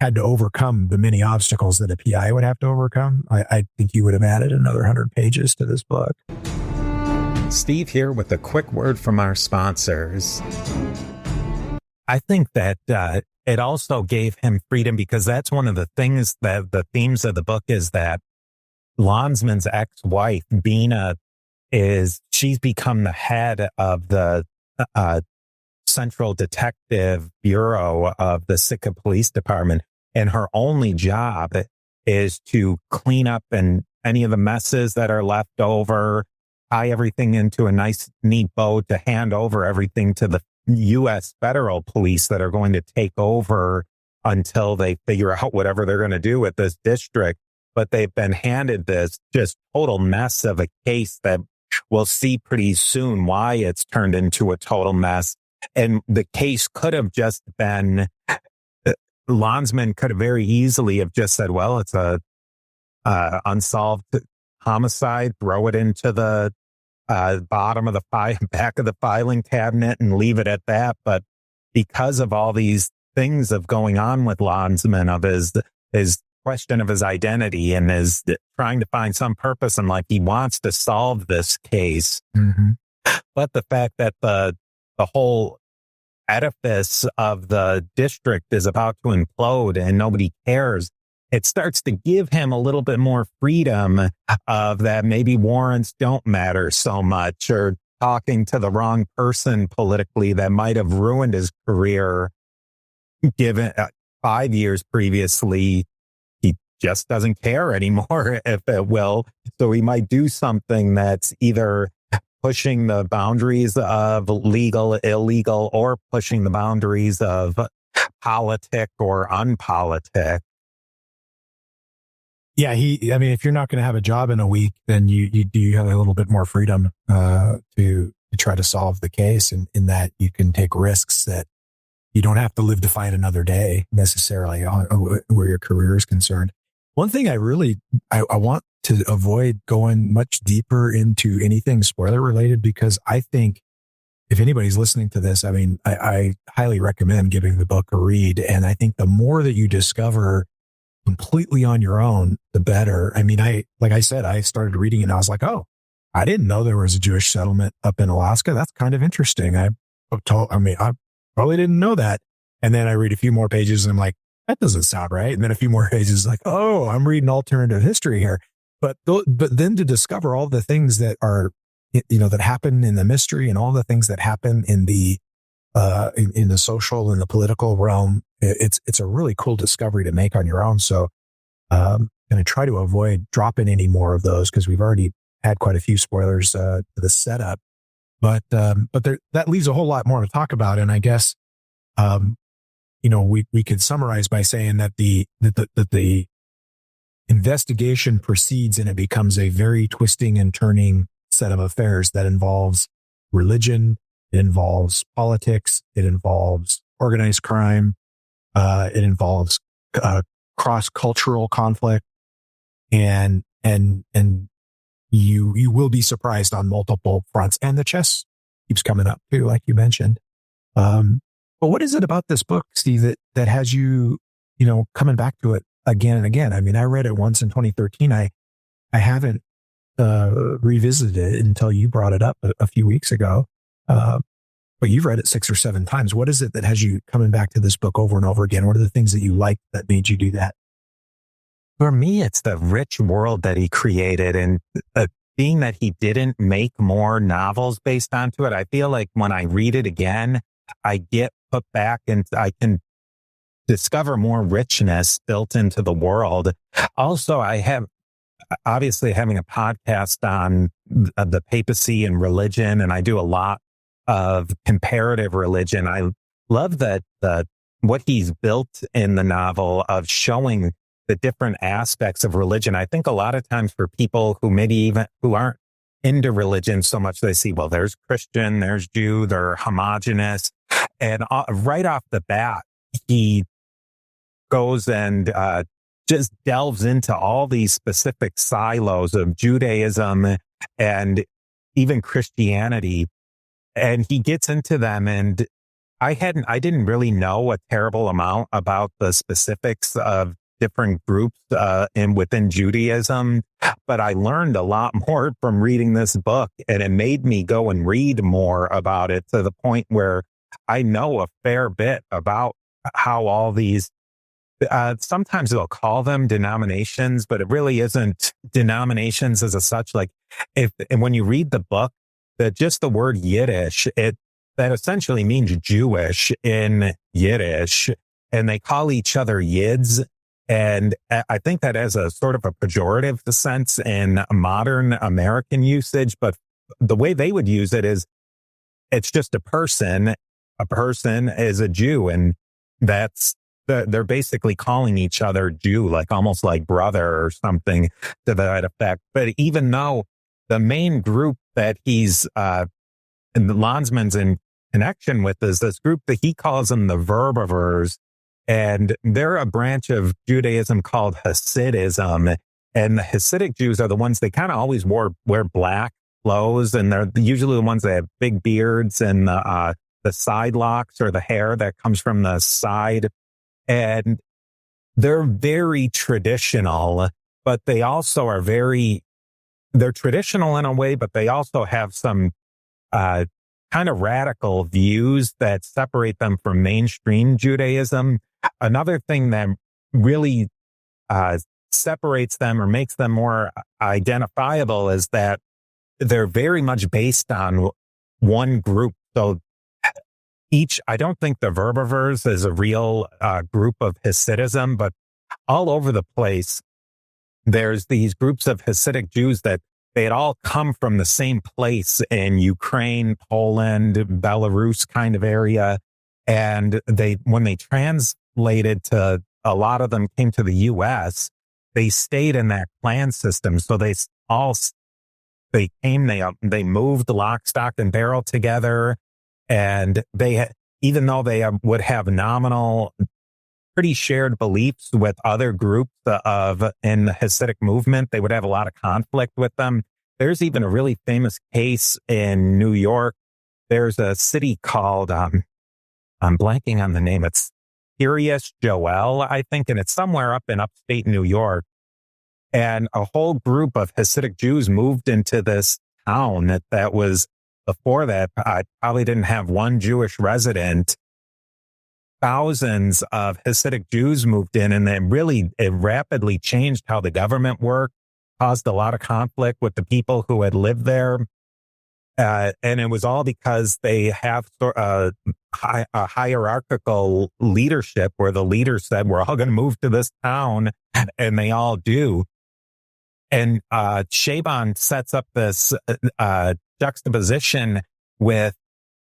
had to overcome the many obstacles that a PI would have to overcome, I think he would have added another 100 pages to this book. Steve here with a quick word from our sponsors. I think that it also gave him freedom, because that's one of the things that the themes of the book is that Landsman's ex-wife, Bina, she's become the head of the Central Detective Bureau of the Sitka Police Department. And her only job is to clean up any of the messes that are left over, tie everything into a nice, neat bow to hand over everything to the U.S. federal police that are going to take over until they figure out whatever they're going to do with this district. But they've been handed this just total mess of a case that we'll see pretty soon why it's turned into a total mess. And the case could have just been, Landsman could have very easily have just said, well, it's a unsolved homicide, throw it into the bottom of the back of the filing cabinet and leave it at that. But because of all these things of going on with Landsman, of his question of his identity and is trying to find some purpose in life, he wants to solve this case. Mm-hmm. But the fact that the whole edifice of the district is about to implode and nobody cares, it starts to give him a little bit more freedom of that maybe warrants don't matter so much, or talking to the wrong person politically that might have ruined his career. Given 5 years previously, he just doesn't care anymore, if it will. So he might do something that's either pushing the boundaries of legal, illegal, or pushing the boundaries of politic or unpolitic. Yeah, if you're not going to have a job in a week, then you have a little bit more freedom to try to solve the case, and in that you can take risks that you don't have to live to fight another day necessarily where your career is concerned. One thing I want to avoid going much deeper into anything spoiler related, because I think if anybody's listening to this, I highly recommend giving the book a read. And I think the more that you discover completely on your own, the better. Like I said, I started reading it and I was like, oh, I didn't know there was a Jewish settlement up in Alaska. That's kind of interesting. I probably didn't know that. And then I read a few more pages and I'm like, that doesn't sound right. And then a few more pages like, oh, I'm reading alternative history here. But then to discover all the things that are, that happen in the mystery and all the things that happen in the social and the political realm, it's a really cool discovery to make on your own. So I'm going to try to avoid dropping any more of those, because we've already had quite a few spoilers to the setup. But that leaves a whole lot more to talk about. And I guess, we could summarize by saying that the investigation proceeds and it becomes a very twisting and turning set of affairs that involves religion, it involves politics, it involves organized crime, it involves cross-cultural conflict, and you will be surprised on multiple fronts. And the chess keeps coming up too, like you mentioned. But what is it about this book, Steve, that has you, coming back to it again and again? I read it once in 2013. I haven't revisited it until you brought it up a few weeks ago. but you've read it 6 or 7 times. What is it that has you coming back to this book over and over again? What are the things that you like that made you do that? For me, it's the rich world that he created, and being that he didn't make more novels based onto it, I feel like when I read it again, I get put back and I can discover more richness built into the world. Also, I have obviously having a podcast on the papacy and religion, and I do a lot of comparative religion. I love that what he's built in the novel of showing the different aspects of religion. I think a lot of times for people who who aren't into religion so much, they see, well, there's Christian, there's Jew, they're homogenous. And right off the bat, he goes and just delves into all these specific silos of Judaism and even Christianity. And he gets into them, and I didn't really know a terrible amount about the specifics of different groups within Judaism, but I learned a lot more from reading this book, and it made me go and read more about it to the point where I know a fair bit about how all these, sometimes they'll call them denominations, but it really isn't denominations as a such. Like and when you read the book, just the word Yiddish, that essentially means Jewish in Yiddish, and they call each other Yids. And I think that has a sort of a pejorative sense in modern American usage, but the way they would use it is it's just a person. A person is a Jew, and they're basically calling each other Jew, like almost like brother or something to that effect. But even though the main group that he's and the Landsman's in connection with is this group that he calls them the Verbivers, and they're a branch of Judaism called Hasidism. And the Hasidic Jews are the ones, they kind of always wear black clothes, and they're usually the ones that have big beards and the side locks or the hair that comes from the side. And they're very traditional, but they also are they're traditional in a way, but they also have some kind of radical views that separate them from mainstream Judaism. Another thing that really separates them or makes them more identifiable is that they're very much based on one group. So I don't think the Verbivers is a real group of Hasidism, but all over the place, there's these groups of Hasidic Jews that they had all come from the same place in Ukraine, Poland, Belarus kind of area. And when they translated to, a lot of them came to the U.S., they stayed in that clan system. So they moved lock, stock, and barrel together. And even though they would have nominal, pretty shared beliefs with other groups in the Hasidic movement, they would have a lot of conflict with them. There's even a really famous case in New York. There's a city called, I'm blanking on the name. It's Kiryas Joel, I think, and it's somewhere up in upstate New York. And a whole group of Hasidic Jews moved into this town that was, before that, I probably didn't have one Jewish resident. Thousands of Hasidic Jews moved in, and it rapidly changed how the government worked, caused a lot of conflict with the people who had lived there. And it was all because they have a hierarchical leadership where the leader said, we're all going to move to this town, and they all do. And Chabon sets up this juxtaposition with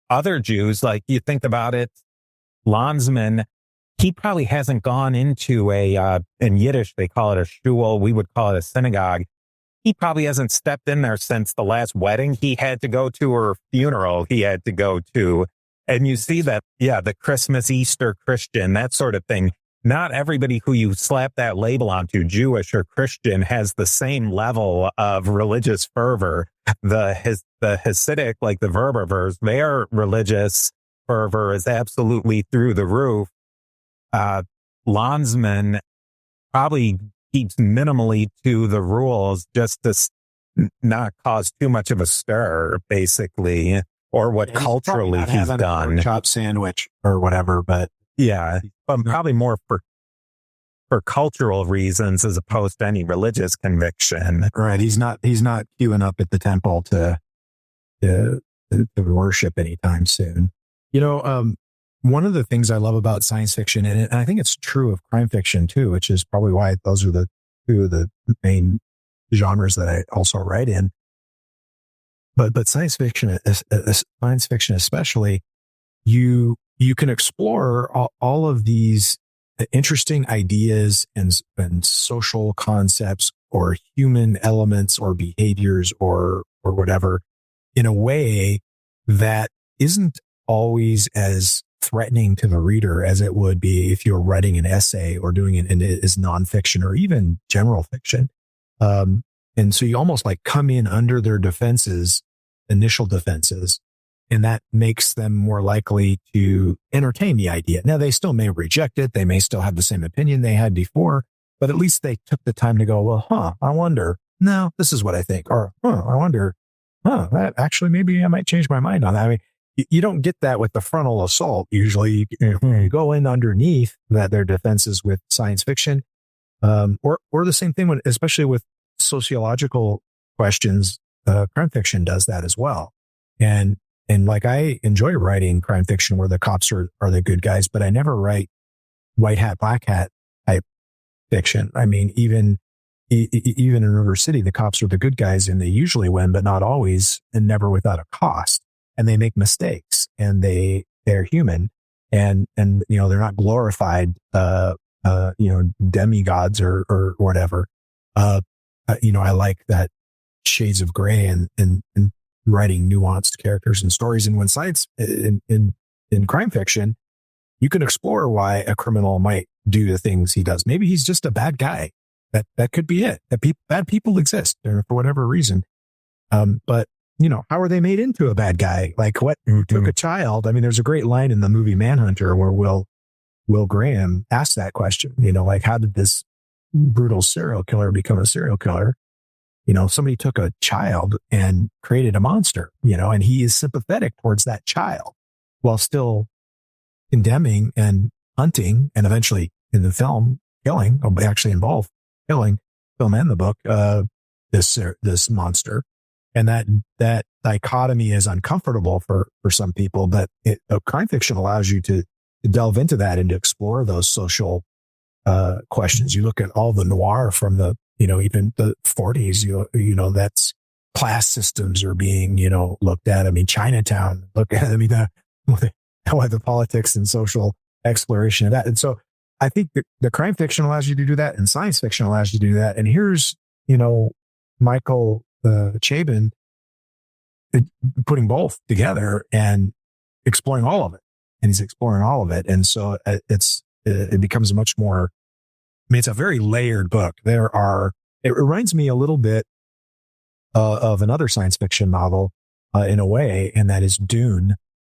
other Jews. Like, you think about it, Landsman, he probably hasn't gone into in Yiddish, they call it a shul, we would call it a synagogue. He probably hasn't stepped in there since the last wedding he had to go to, or funeral he had to go to. And you see that, the Christmas, Easter Christian, that sort of thing. Not everybody who you slap that label onto, Jewish or Christian, has the same level of religious fervor. The Hasidic, like the Verbivers, their religious fervor is absolutely through the roof. Landsman probably keeps minimally to the rules just to not cause too much of a stir, basically, or what culturally he's done. Chop sandwich or whatever, but yeah, but probably more for cultural reasons as opposed to any religious conviction. Right. He's not queuing up at the temple to worship anytime soon. One of the things I love about science fiction, and I think it's true of crime fiction too, which is probably why those are the two of the main genres that I also write in. But science fiction especially, you can explore all of these interesting ideas and social concepts or human elements or behaviors or whatever in a way that isn't always as threatening to the reader as it would be if you're writing an essay or doing it as nonfiction or even general fiction. And so you almost like come in under their initial defenses, and that makes them more likely to entertain the idea. Now, they still may reject it. They may still have the same opinion they had before, but at least they took the time to go, well, I wonder. No, this is what I think. Or, I wonder, that actually, maybe I might change my mind on that. I mean, you don't get that with the frontal assault. Usually you go in underneath their defenses with science fiction, or the same thing especially with sociological questions. Crime fiction does that as well. And like, I enjoy writing crime fiction where the cops are the good guys, but I never write white hat, black hat type fiction. I mean, even in River City, the cops are the good guys and they usually win, but not always, and never without a cost. And they make mistakes, and they're human, and they're not glorified, demigods or whatever. I like that shades of gray and writing nuanced characters and stories. And when science in crime fiction, you can explore why a criminal might do the things he does. Maybe he's just a bad guy. That could be it. Bad people exist for whatever reason. But how are they made into a bad guy? Like, what took a child? I mean, there's a great line in the movie Manhunter where Will Graham asks that question, like, how did this brutal serial killer become a serial killer? Somebody took a child and created a monster, and he is sympathetic towards that child while still condemning and hunting and eventually in the film killing, actually involved killing, film and the book, this monster. And that dichotomy is uncomfortable for some people, but crime fiction allows you to delve into that and to explore those social questions. You look at all the noir from the, even the 40s, that's class systems are being, looked at. I mean, Chinatown, the politics and social exploration of that. And so I think the crime fiction allows you to do that, and science fiction allows you to do that. And here's, Michael Chabon putting both together and exploring all of it. And he's exploring all of it. And so it becomes a much more, it's a very layered book. It reminds me a little bit of another science fiction novel in a way, and that is Dune.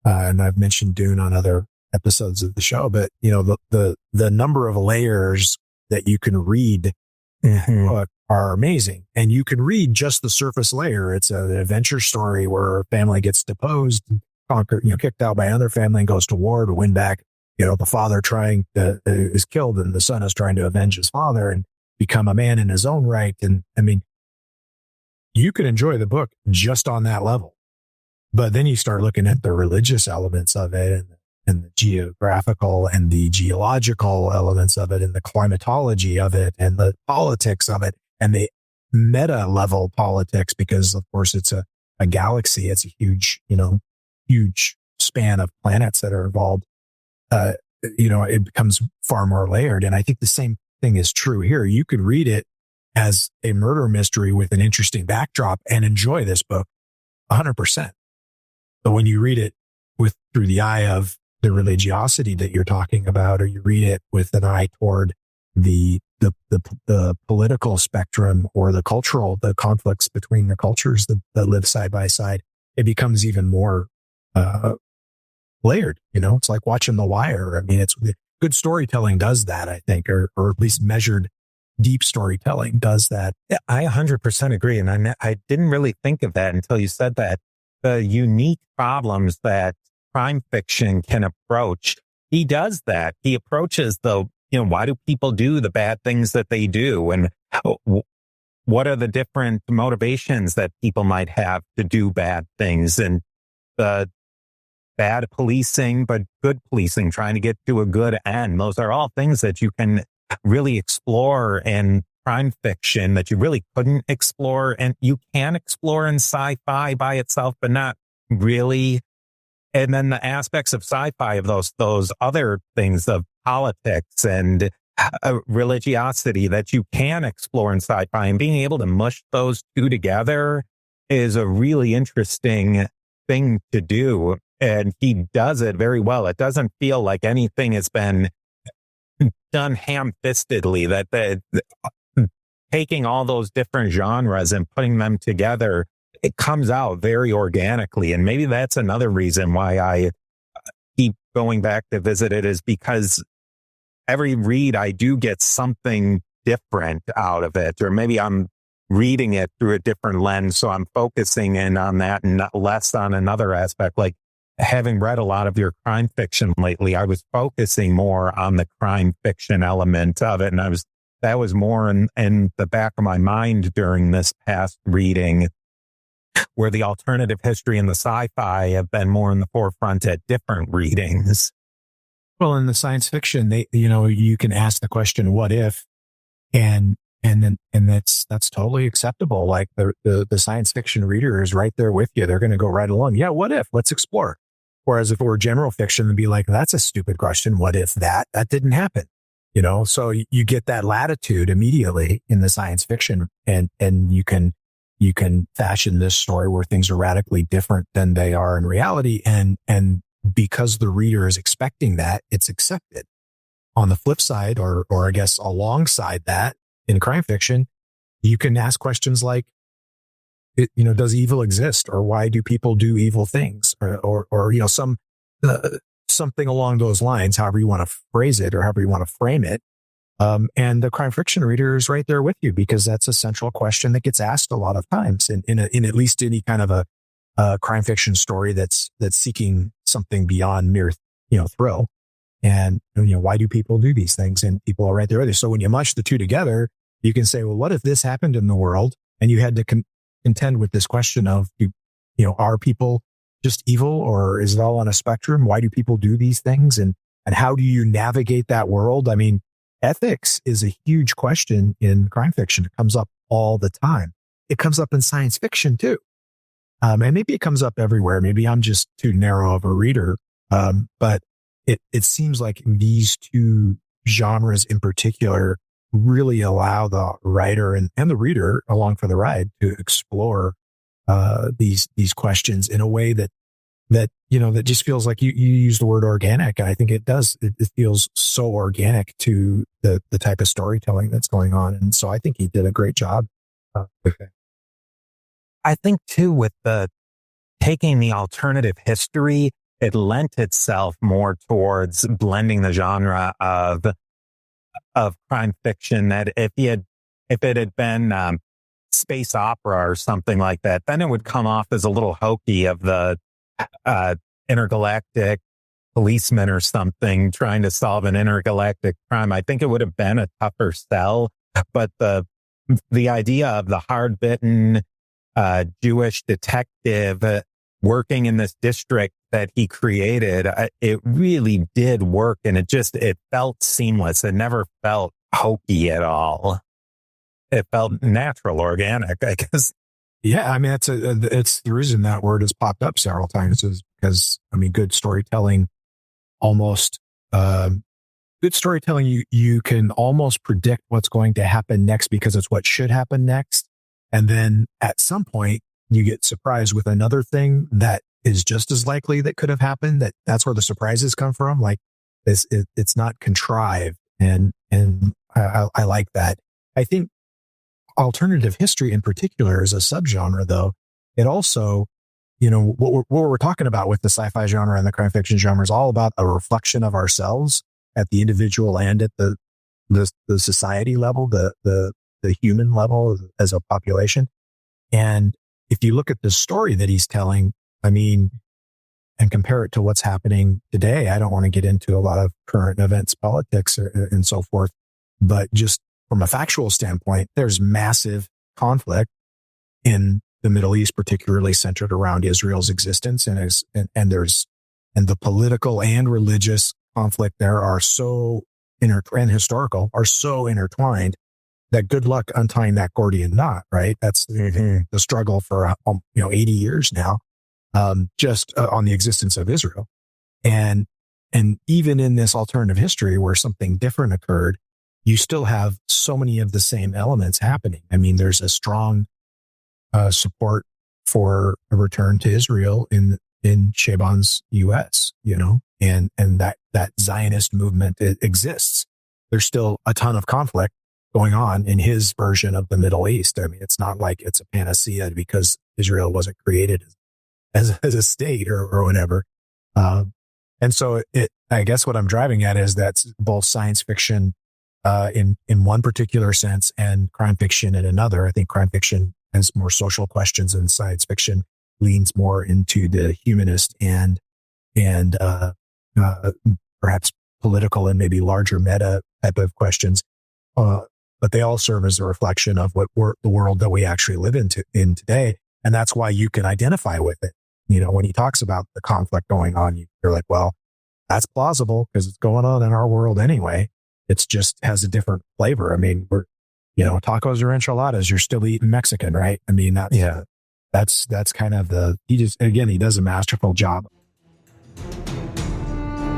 And I've mentioned Dune on other episodes of the show, but the number of layers that you can read are amazing. And you can read just the surface layer. It's an adventure story where a family gets deposed, conquered, kicked out by another family and goes to war to win back. The father is killed and the son is trying to avenge his father and become a man in his own right. And I mean, you can enjoy the book just on that level, but then you start looking at the religious elements of it and the geographical and the geological elements of it and the climatology of it and the politics of it and the meta level politics, because of course it's a galaxy. It's a huge span of planets that are involved. It becomes far more layered. And I think the same thing is true here. You could read it as a murder mystery with an interesting backdrop and enjoy this book 100%. But when you read it through the eye of the religiosity that you're talking about, or you read it with an eye toward the political spectrum or the conflicts between the cultures that live side by side, it becomes even more layered. It's like watching The Wire. I mean, it's good storytelling does that, I think, or at least measured deep storytelling does that. Yeah, I 100% agree. And I didn't really think of that until you said that. the unique problems that crime fiction can approach, he does that. He approaches why do people do the bad things that they do? And what are the different motivations that people might have to do bad things? And the bad policing, but good policing, trying to get to a good end. Those are all things that you can really explore in crime fiction that you really couldn't explore. And you can explore in sci-fi by itself, but not really. And then the aspects of sci-fi of those other things of politics and religiosity that you can explore in sci-fi, and being able to mush those two together is a really interesting thing to do. And he does it very well. It doesn't feel like anything has been done ham-fistedly, that taking all those different genres and putting them together, it comes out very organically. And maybe that's another reason why I keep going back to visit it, is because every read I do get something different out of it, or maybe I'm reading it through a different lens. So I'm focusing in on that and not less on another aspect. Like, having read a lot of your crime fiction lately, I was focusing more on the crime fiction element of it. And that was more in the back of my mind during this past reading, where the alternative history and the sci-fi have been more in the forefront at different readings. Well, in the science fiction, you can ask the question, what if? And that's totally acceptable. Like the science fiction reader is right there with you. They're going to go right along. Yeah. What if? Let's explore. Whereas if it were general fiction, they'd be like, that's a stupid question. What if that didn't happen? So you get that latitude immediately in the science fiction, and you can fashion this story where things are radically different than they are in reality. And because the reader is expecting that, it's accepted. On the flip side, or I guess alongside that, in crime fiction, you can ask questions like, does evil exist, or why do people do evil things, or something along those lines, however you want to phrase it or however you want to frame it. And the crime fiction reader is right there with you, because that's a central question that gets asked a lot of times in at least any kind of a crime fiction story that's seeking something beyond mere, thrill. And, why do people do these things? And people are right there with you. So when you mush the two together, you can say, well, what if this happened in the world? And you had to contend with this question of, are people just evil, or is it all on a spectrum? Why do people do these things? And how do you navigate that world? I mean, ethics is a huge question in crime fiction. It comes up all the time. It comes up in science fiction too. And maybe it comes up everywhere. Maybe I'm just too narrow of a reader. But it seems like these two genres in particular really allow the writer and the reader along for the ride to explore these questions in a way that just feels like you use the word organic. And I think it does. It feels so organic to the type of storytelling that's going on. And so I think he did a great job with it. I think too, with the taking the alternative history, it lent itself more towards blending the genre of crime fiction. That if it had been space opera or something like that, then it would come off as a little hokey of the intergalactic policeman or something trying to solve an intergalactic crime. I think it would have been a tougher sell, but the idea of the hard-bitten Jewish detective working in this district that he created, it really did work, and it felt seamless. It never felt hokey at all. It felt natural, organic, I guess. Yeah, I mean, it's the reason that word has popped up several times is because, I mean, good storytelling you can almost predict what's going to happen next because it's what should happen next. And then at some point you get surprised with another thing that is just as likely that could have happened. That's where the surprises come from. Like it's not contrived. And I like that. I think alternative history in particular is a subgenre, though. It also, what we're talking about with the sci-fi genre and the crime fiction genre is all about a reflection of ourselves at the individual and at the society level, the human level as a population. And if you look at the story that he's telling, I mean, and compare it to what's happening today. I don't want to get into a lot of current events, politics, and so forth, but just from a factual standpoint, there's massive conflict in the Middle East, particularly centered around Israel's existence, and the political and religious conflict there are so and historical are so intertwined that good luck untying that Gordian knot, right? That's the struggle for 80 years now, just on the existence of Israel, and even in this alternative history where something different occurred, you still have so many of the same elements happening. I mean, there's a strong support for a return to Israel in Chabon's U.S., and that Zionist movement exists. There's still a ton of conflict going on in his version of the Middle East. I mean, it's not like it's a panacea because Israel wasn't created as a state or whatever. And so I guess what I'm driving at is that's both science fiction in one particular sense and crime fiction in another. I think crime fiction has more social questions, and science fiction leans more into the humanist and perhaps political and maybe larger meta type of questions. But they all serve as a reflection of the world that we actually live in today. And that's why you can identify with it. When he talks about the conflict going on, you're like, well, that's plausible because it's going on in our world anyway. It's just has a different flavor. I mean, tacos or enchiladas, you're still eating Mexican, right? I mean, that's kind of he does a masterful job.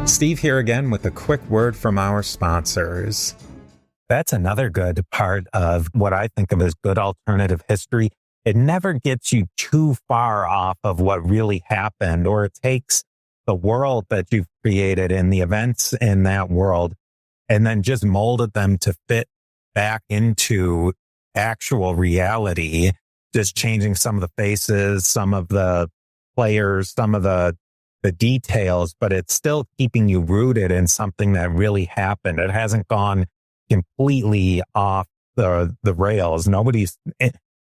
Steve here again with a quick word from our sponsors. That's another good part of what I think of as good alternative history. It never gets you too far off of what really happened, or it takes the world that you've created and the events in that world and then just molded them to fit back into actual reality, just changing some of the faces, some of the players, some of the details, but it's still keeping you rooted in something that really happened. It hasn't gone completely off the rails. Nobody's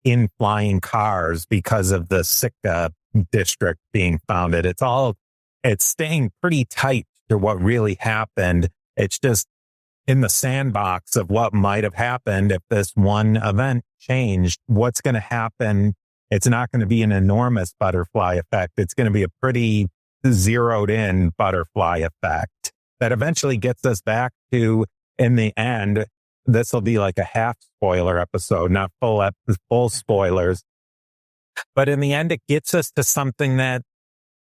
in flying cars because of the Sitka district being founded. It's staying pretty tight to what really happened. It's just in the sandbox of what might have happened if this one event changed. What's going to happen? It's not going to be an enormous butterfly effect. It's going to be a pretty zeroed in butterfly effect that eventually gets us back to, in the end, this will be like a half spoiler episode, not full spoilers. But in the end, it gets us to something that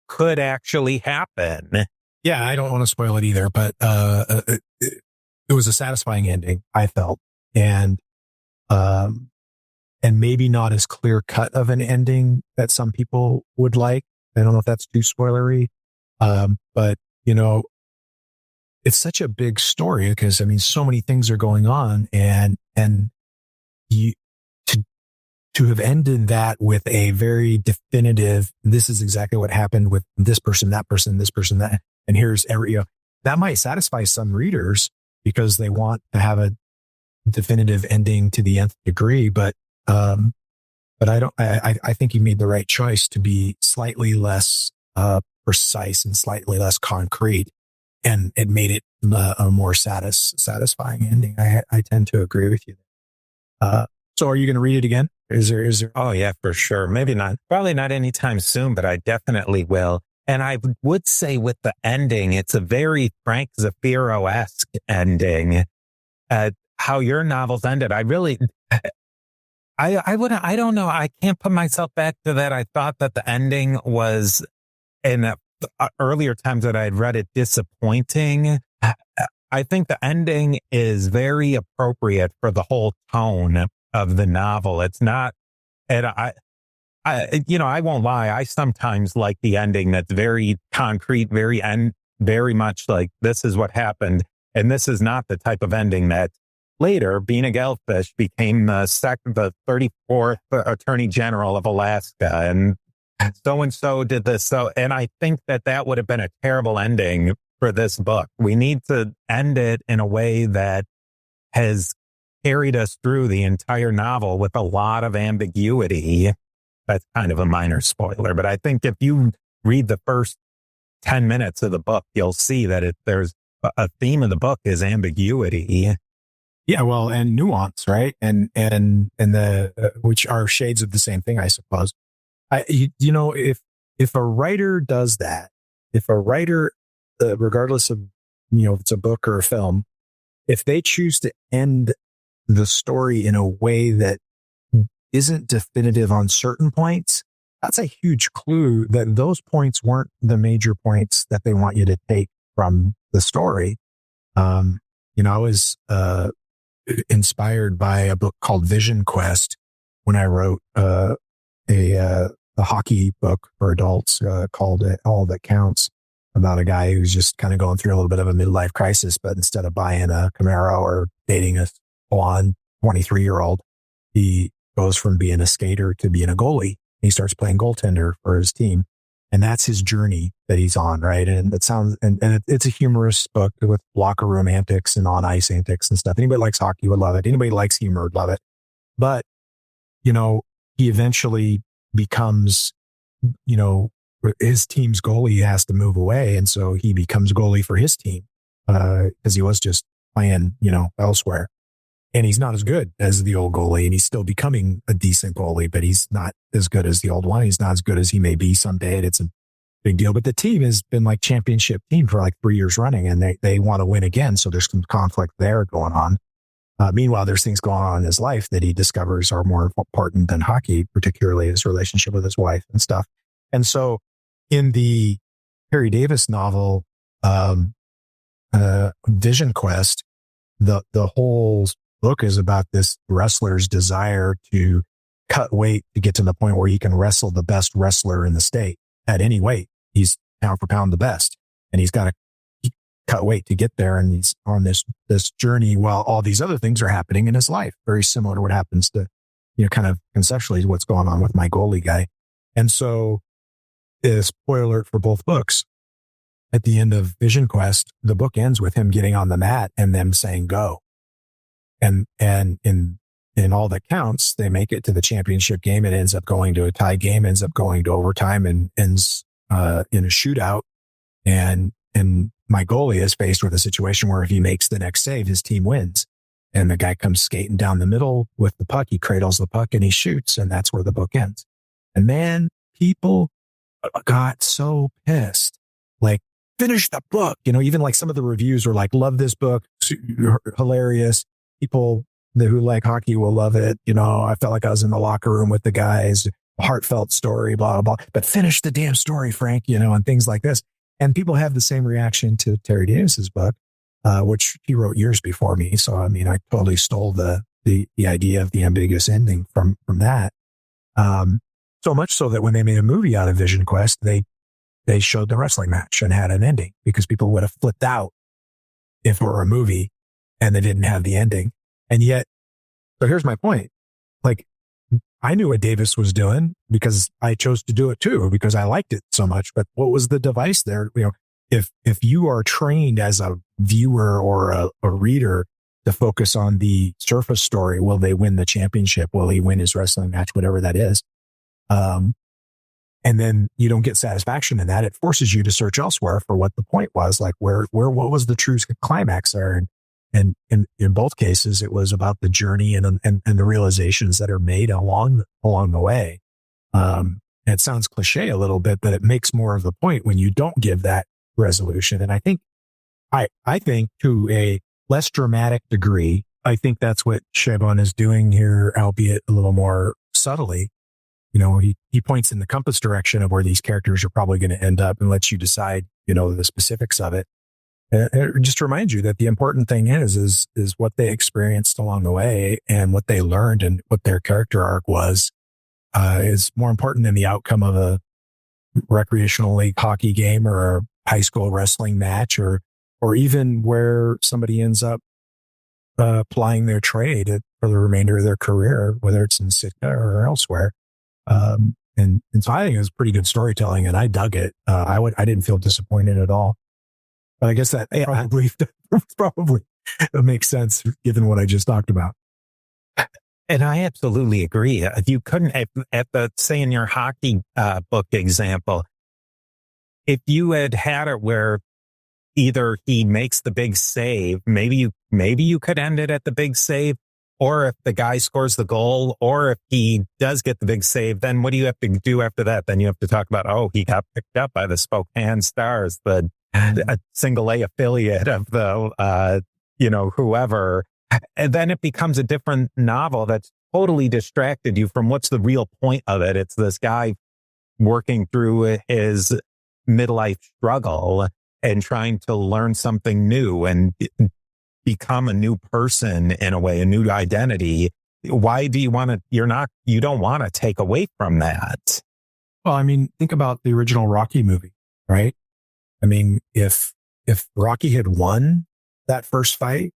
could actually happen. Yeah, I don't want to spoil it either, but it was a satisfying ending, I felt, and maybe not as clear cut of an ending that some people would like. I don't know if that's too spoilery, but it's such a big story because so many things are going on, and you to have ended that with a very definitive, this is exactly what happened with this person, that person, this person, that, and here's that might satisfy some readers because they want to have a definitive ending to the nth degree, but I think you made the right choice to be slightly less precise and slightly less concrete, and it made it a more satisfying ending. I tend to agree with you. So are you going to read it again? Is there? Oh yeah, for sure. Maybe not. Probably not anytime soon, but I definitely will. And I would say with the ending, it's a very Frank Zafiro-esque ending. How your novels ended, I don't know. I can't put myself back to that. I thought that the ending was, in earlier times that I had read it, disappointing. I think the ending is very appropriate for the whole tone of the novel. It's not, and I won't lie. I sometimes like the ending that's very concrete, very much like this is what happened. And this is not the type of ending that later, being a Gelfish, became the 34th Attorney General of Alaska, and so did this. And I think that would have been a terrible ending for this book. We need to end it in a way that has carried us through the entire novel with a lot of ambiguity. that's kind of a minor spoiler. But I think if you read the first 10 minutes of the book, you'll see that there's a theme of the book is ambiguity. Yeah, well, and nuance, right? And the which are shades of the same thing, I suppose. If a writer does that, if a writer, regardless of if it's a book or a film, if they choose to end the story in a way that isn't definitive on certain points, that's a huge clue that those points weren't the major points that they want you to take from the story. I was inspired by a book called Vision Quest when I wrote a hockey book for adults called All That Counts, about a guy who's just kind of going through a little bit of a midlife crisis, but instead of buying a Camaro or dating a blonde 23-year-old, he goes from being a skater to being a goalie. He starts playing goaltender for his team. And that's his journey that he's on, right? And it's a humorous book with locker room antics and on ice antics and stuff. Anybody likes hockey would love it. Anybody likes humor would love it. But, he eventually becomes, his team's goalie has to move away. And so he becomes goalie for his team, because he was just playing, elsewhere. And he's not as good as the old goalie, and he's still becoming a decent goalie, but he's not as good as the old one. He's not as good as he may be someday. And it's a big deal. But the team has been like championship team for like 3 years running, and they want to win again. So there's some conflict there going on. Meanwhile, there's things going on in his life that he discovers are more important than hockey, particularly his relationship with his wife and stuff. And so in the Harry Davis novel, Vision Quest, the whole book is about this wrestler's desire to cut weight to get to the point where he can wrestle the best wrestler in the state at any weight. He's pound for pound the best, and he's got to cut weight to get there. And he's on this journey while all these other things are happening in his life, very similar to what happens to, kind of conceptually what's going on with my goalie guy. And so, spoiler alert for both books, at the end of Vision Quest, the book ends with him getting on the mat and them saying go. And in All That Counts, they make it to the championship game. It ends up going to a tie game, ends up going to overtime, and ends in a shootout. And my goalie is faced with a situation where if he makes the next save, his team wins. And the guy comes skating down the middle with the puck. He cradles the puck and he shoots, and that's where the book ends. And man, people got so pissed. Like, finish the book. Even like some of the reviews were like, love this book, hilarious. People who like hockey will love it. I felt like I was in the locker room with the guys, heartfelt story, blah, blah, blah. But finish the damn story, Frank, and things like this. And people have the same reaction to Terry Davis's book, which he wrote years before me. So, I totally stole the idea of the ambiguous ending from that. So much so that when they made a movie out of Vision Quest, they showed the wrestling match and had an ending, because people would have flipped out if it were a movie and they didn't have the ending. And yet, so here's my point. Like, I knew what Davis was doing because I chose to do it too, because I liked it so much. But what was the device there? If you are trained as a viewer or a reader to focus on the surface story, will they win the championship? Will he win his wrestling match? Whatever that is. And then you don't get satisfaction in that. It forces you to search elsewhere for what the point was. Like what was the true climax there? And in both cases, it was about the journey and the realizations that are made along the way. It sounds cliche a little bit, but it makes more of the point when you don't give that resolution. And I think to a less dramatic degree, I think that's what Chabon is doing here, albeit a little more subtly. He points in the compass direction of where these characters are probably going to end up and lets you decide, the specifics of it. It just reminds you that the important thing is what they experienced along the way, and what they learned and what their character arc was, is more important than the outcome of a recreational league hockey game or a high school wrestling match, or even where somebody ends up plying their trade for the remainder of their career, whether it's in Sitka or elsewhere. And so I think it was pretty good storytelling, and I dug it. I didn't feel disappointed at all. But I guess that probably makes sense given what I just talked about. And I absolutely agree. If you couldn't, at the, say in your hockey book example, if you had it where either he makes the big save, maybe you could end it at the big save, or if the guy scores the goal, or if he does get the big save, then what do you have to do after that? Then you have to talk about, oh, he got picked up by the Spokane Stars, a single A affiliate of the, whoever. And then it becomes a different novel that's totally distracted you from what's the real point of it. It's this guy working through his midlife struggle and trying to learn something new and become a new person in a way, a new identity. Why do you want to, you don't want to take away from that. Well, I mean, think about the original Rocky movie, right? I mean, if Rocky had won that first fight,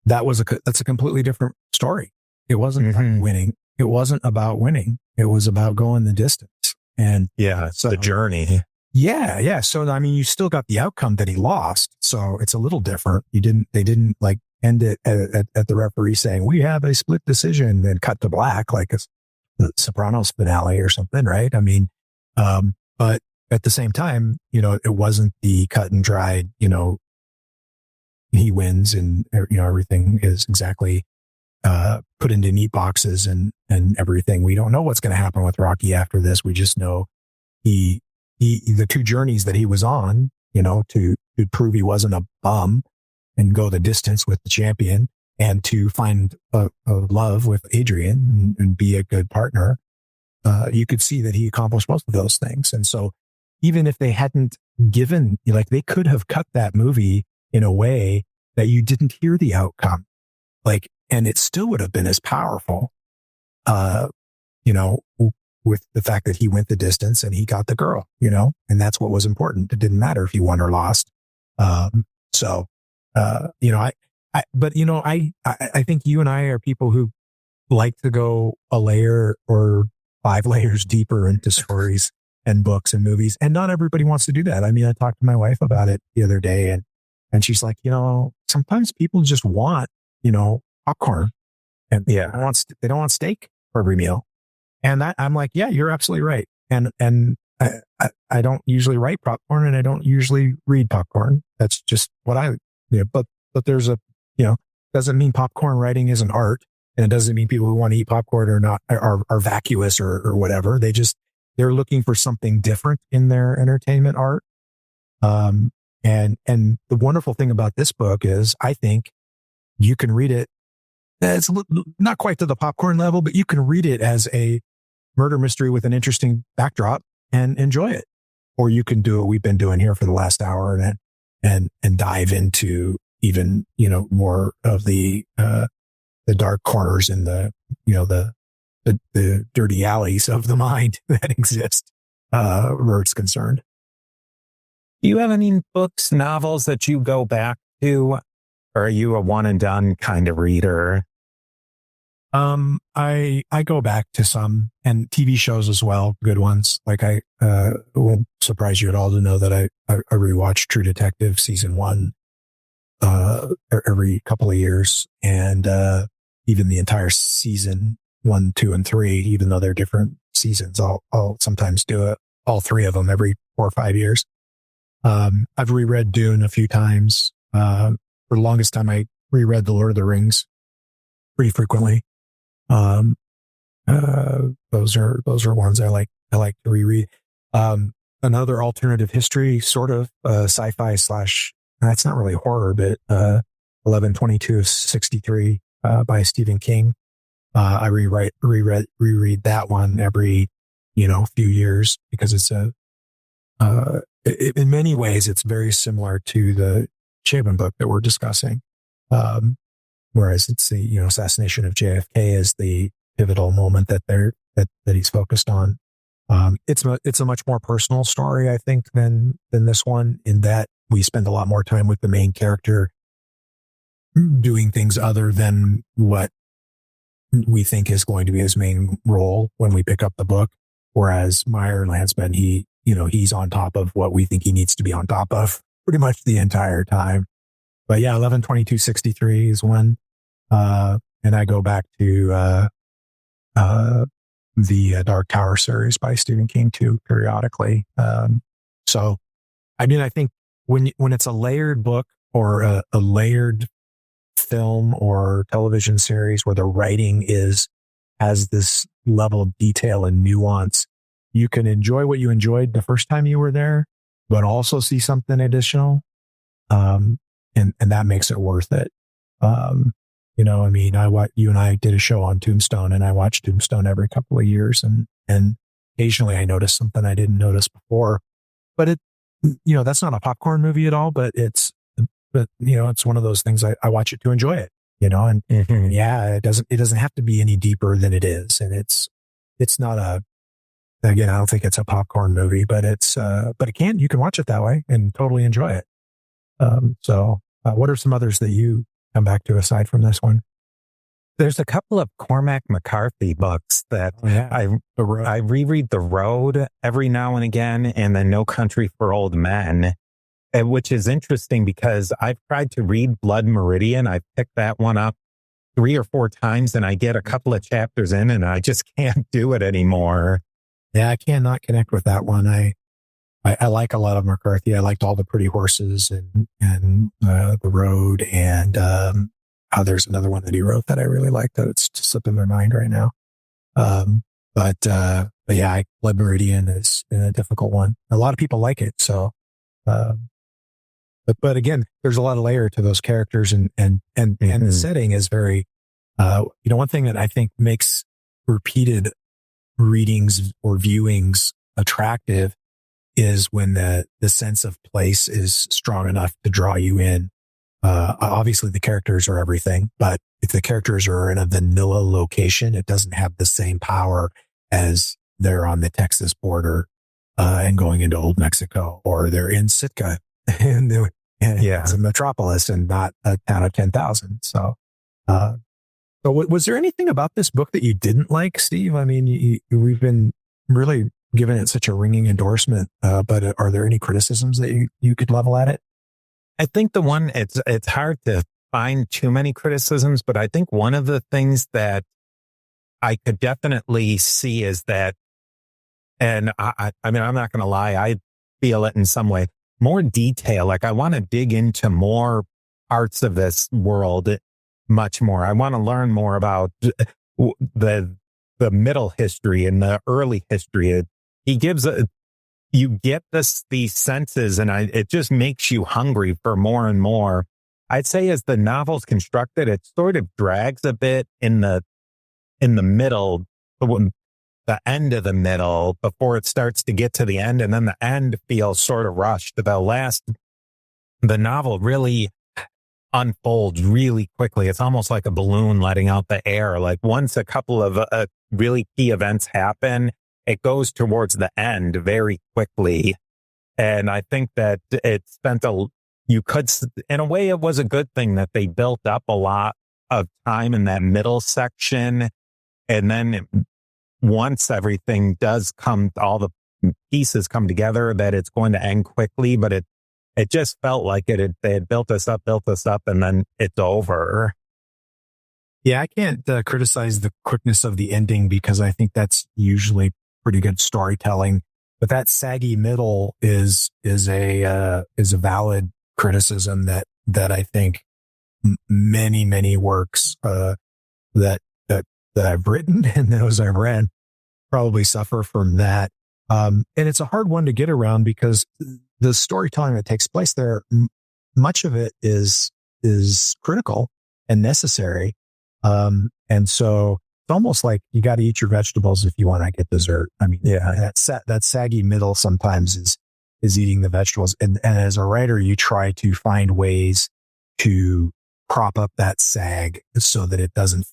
that's a completely different story. It wasn't about winning. It wasn't about winning. It was about going the distance. And it's the journey. Yeah. So, I mean, you still got the outcome that he lost. So it's a little different. They didn't like end it at the referee saying, we have a split decision and cut to black, like a Sopranos finale or something. Right. I mean, but at the same time, it wasn't the cut and dried, he wins and, everything is exactly, put into neat boxes and everything. We don't know what's going to happen with Rocky after this. We just know the two journeys that he was on, to prove he wasn't a bum and go the distance with the champion and to find a love with Adrian and be a good partner. You could see that he accomplished most of those things. And so even if they hadn't given, they could have cut that movie in a way that you didn't hear the outcome, and it still would have been as powerful, with the fact that he went the distance and he got the girl, and that's what was important. It didn't matter if he won or lost. I think you and I are people who like to go a layer or 5 layers deeper into stories and books and movies. And not everybody wants to do that. I mean, I talked to my wife about it the other day and she's like, sometimes people just want, popcorn and they don't want steak for every meal. And I'm like, yeah, you're absolutely right. And I don't usually write popcorn and I don't usually read popcorn. That's just what but there's doesn't mean popcorn writing is an art. And it doesn't mean people who want to eat popcorn are not, are vacuous or whatever. They're looking for something different in their entertainment art. And the wonderful thing about this book is I think you can read it. It's not quite to the popcorn level, but you can read it as a murder mystery with an interesting backdrop and enjoy it. Or you can do what we've been doing here for the last hour and dive into even, more of the dark corners and the dirty alleys of the mind that exist, where it's concerned. Do you have any books, novels that you go back to? Or are you a one and done kind of reader? I go back to some and TV shows as well, good ones. Like it won't surprise you at all to know that I rewatch True Detective season 1, every couple of years. And, even the entire season 1, 2, and 3, even though they're different seasons, I'll sometimes do it, all 3 of them every 4 or 5 years. I've reread Dune a few times. For the longest time, I reread The Lord of the Rings pretty frequently. Those are ones I like to reread. Another alternative history, sort of, sci-fi / that's not really horror, but, 11/22/63, by Stephen King. I reread that one every, few years because it's in many ways, it's very similar to the Chabon book that we're discussing. Whereas it's the, assassination of JFK is the pivotal moment that he's focused on. It's a much more personal story, I think, than this one, in that we spend a lot more time with the main character doing things other than what we think is going to be his main role when we pick up the book. Whereas Meyer Landsman, he's on top of what we think he needs to be on top of pretty much the entire time. But yeah, 11/22/63 is one. I go back to the Dark Tower series by Stephen King too, periodically. So, I mean, I think when it's a layered book or a layered film or television series where the writing has this level of detail and nuance, you can enjoy what you enjoyed the first time you were there, but also see something additional. And that makes it worth it. You know, I mean, you and I did a show on Tombstone, and I watched Tombstone every couple of years, and occasionally I noticed something I didn't notice before, but you know, that's not a popcorn movie at all, but you know, it's one of those things I watch it to enjoy it, you know, and yeah, it doesn't have to be any deeper than it is. And it's not again, I don't think it's a popcorn movie, but you can watch it that way and totally enjoy it. What are some others that you come back to aside from this one? There's a couple of Cormac McCarthy books that I reread. The Road every now and again, and then No Country for Old Men, which is interesting because I've tried to read Blood Meridian. I've picked that one up 3 or 4 times, and I get a couple of chapters in, and I just can't do it anymore. Yeah, I cannot connect with that one. I like a lot of McCarthy. I liked All the Pretty Horses and The Road, and there's another one that he wrote that I really liked that it's just slipping my mind right now. But yeah, Blood Meridian is a difficult one. A lot of people like it. So, but again, there's a lot of layer to those characters, and the setting is very, one thing that I think makes repeated readings or viewings attractive is when the sense of place is strong enough to draw you in. Obviously the characters are everything, but if the characters are in a vanilla location, it doesn't have the same power as they're on the Texas border, and going into Old Mexico, or they're in Sitka and it's a metropolis and not a town of 10,000. So was there anything about this book that you didn't like, Steve? I mean, we've been really giving it such a ringing endorsement, but are there any criticisms that you could level at it? I think the one, it's hard to find too many criticisms, but I think one of the things that I could definitely see is that, and I mean, I'm not going to lie, I feel it in some way, more detail. Like I want to dig into more parts of this world much more. I want to learn more about the middle history and the early history. He gives you get these senses, and it just makes you hungry for more and more. I'd say as the novel's constructed, it sort of drags a bit in the middle, the end of the middle, before it starts to get to the end, and then the end feels sort of rushed. The novel really unfolds really quickly. It's almost like a balloon letting out the air. Like once a couple of really key events happen, it goes towards the end very quickly. And I think that it spent in a way, it was a good thing that they built up a lot of time in that middle section. And then once everything does all the pieces come together, that it's going to end quickly, but it just felt like they had built us up, and then it's over. Yeah, I can't criticize the quickness of the ending because I think that's usually pretty good storytelling. But that saggy middle is a valid criticism that I think many works that I've written and those I've read probably suffer from that. And it's a hard one to get around because the storytelling that takes place there, much of it is critical and necessary. And so it's almost like you got to eat your vegetables if you want to get dessert. I mean, yeah, that saggy middle sometimes is eating the vegetables. And as a writer, you try to find ways to prop up that sag so that it doesn't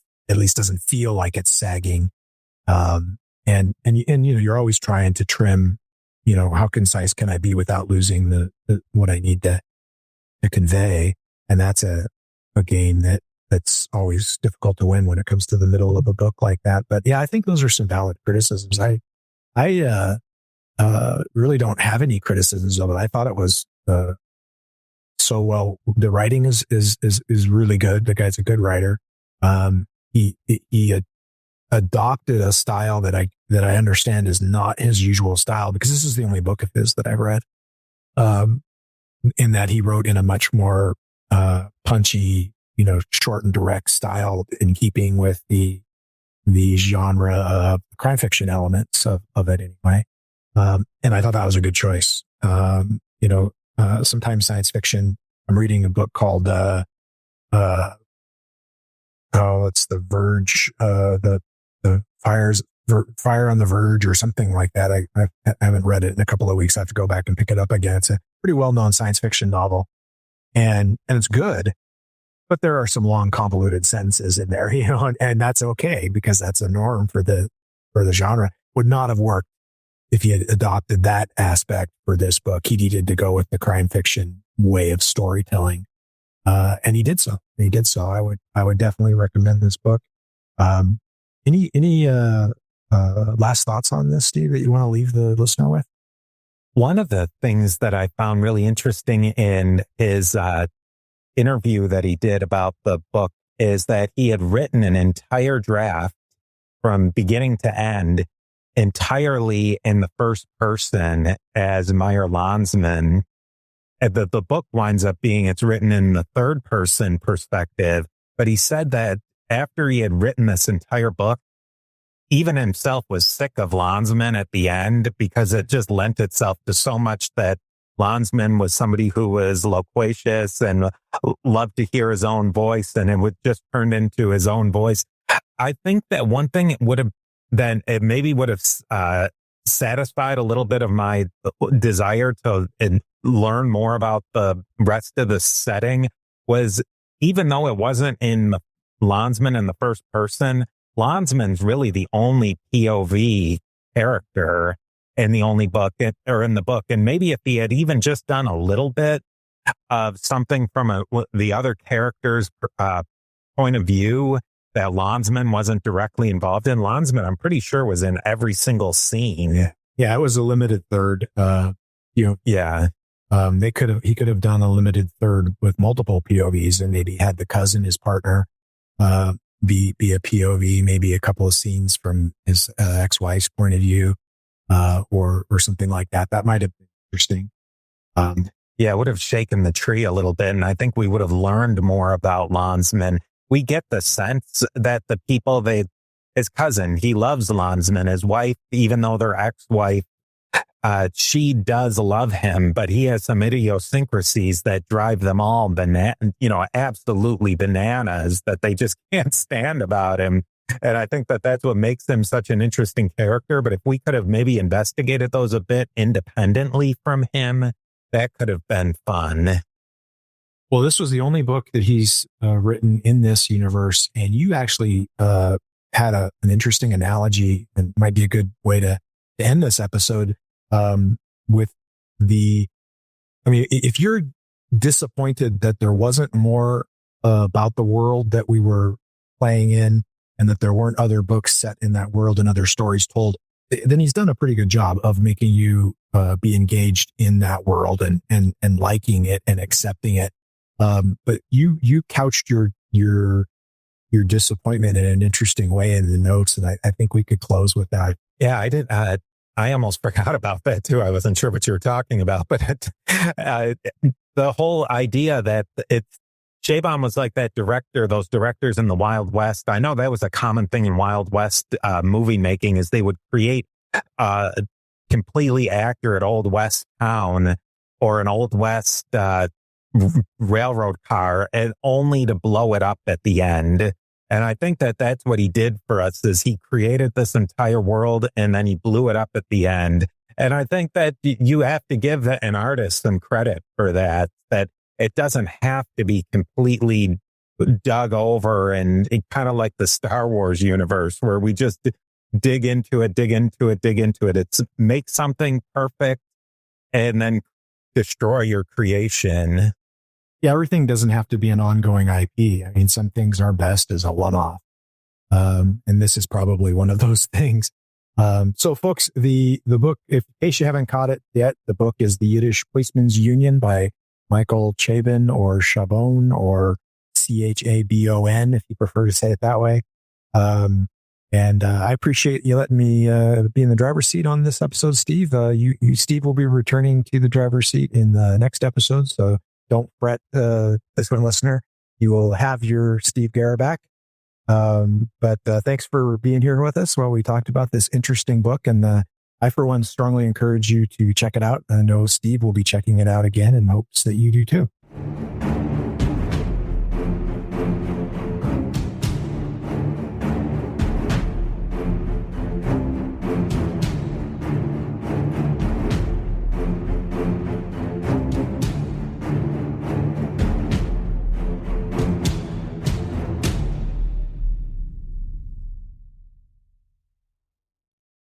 feel like it's sagging. And you're always trying to trim, how concise can I be without losing the what I need to convey. And that's a game that's always difficult to win when it comes to the middle of a book like that. But yeah, I think those are some valid criticisms. I really don't have any criticisms of it. I thought it was, so well. The writing is really good. The guy's a good writer. he adopted a style that I understand is not his usual style, because this is the only book of his that I've read. In that he wrote in a much more punchy, short and direct style, in keeping with the genre of crime fiction elements of it anyway. And I thought that was a good choice. Sometimes science fiction, I'm reading a book called, it's The Verge, the Fire on the Verge or something like that. I haven't read it in a couple of weeks. I have to go back and pick it up again. It's a pretty well-known science fiction novel, and it's good, but there are some long convoluted sentences in there, and that's okay, because that's a norm for the genre. Would not have worked if he had adopted that aspect for this book. He needed to go with the crime fiction way of storytelling. And he did so. I would definitely recommend this book. Any last thoughts on this, Steve, that you want to leave the listener with? One of the things that I found really interesting in his interview that he did about the book is that he had written an entire draft from beginning to end entirely in the first person as Meyer Landsman. The book winds up being, it's written in the third person perspective, but he said that after he had written this entire book, even himself was sick of Landsman at the end, because it just lent itself to so much that Landsman was somebody who was loquacious and loved to hear his own voice, and it would just turn into his own voice. I think that one thing it would have satisfied a little bit of my desire to learn more about the rest of the setting was, even though it wasn't in the Landsman in the first person, Landsman's really the only POV character in the book. And maybe if he had even just done a little bit of something from the other character's point of view that Landsman wasn't directly involved in. Landsman, I'm pretty sure, was in every single scene. Yeah, it was a limited third. Yeah. He could have done a limited third with multiple POVs, and maybe had the cousin, his partner, be a POV, maybe a couple of scenes from his ex-wife's point of view, or something like that. That might have been interesting. Yeah, it would have shaken the tree a little bit, and I think we would have learned more about Landsman. We get the sense that the people, his cousin, he loves Landsman. His wife, even though they're ex-wife, she does love him, but he has some idiosyncrasies that drive them all absolutely bananas, that they just can't stand about him. And I think that that's what makes him such an interesting character. But if we could have maybe investigated those a bit independently from him, that could have been fun. Well, this was the only book that he's written in this universe. And you actually had an interesting analogy, and might be a good way to end this episode, with if you're disappointed that there wasn't more about the world that we were playing in, and that there weren't other books set in that world and other stories told, then he's done a pretty good job of making you be engaged in that world and liking it and accepting it. But you couched your disappointment in an interesting way in the notes, and I think we could close with that. Yeah, I did. I almost forgot about that too. I wasn't sure what you were talking about, but the whole idea that Chabon was like that director, those directors in the Wild West. I know that was a common thing in Wild West movie making, is they would create a completely accurate Old West town or an Old West railroad car, and only to blow it up at the end. And I think that that's what he did for us, is he created this entire world and then he blew it up at the end. And I think that you have to give an artist some credit for that it doesn't have to be completely dug over and kind of like the Star Wars universe, where we just dig into it. It's make something perfect and then destroy your creation. Yeah, everything doesn't have to be an ongoing IP. I mean, some things are best as a one-off. And this is probably one of those things. So folks, the book, in case you haven't caught it yet, the book is The Yiddish Policeman's Union by Michael Chabon, or Chabon, or Chabon, if you prefer to say it that way. And I appreciate you letting me be in the driver's seat on this episode, Steve. Steve, will be returning to the driver's seat in the next episode, so don't fret, this one listener. You will have your Steve Guerra back. But thanks for being here with us while we talked about this interesting book. And I, for one, strongly encourage you to check it out. I know Steve will be checking it out again and hopes that you do too.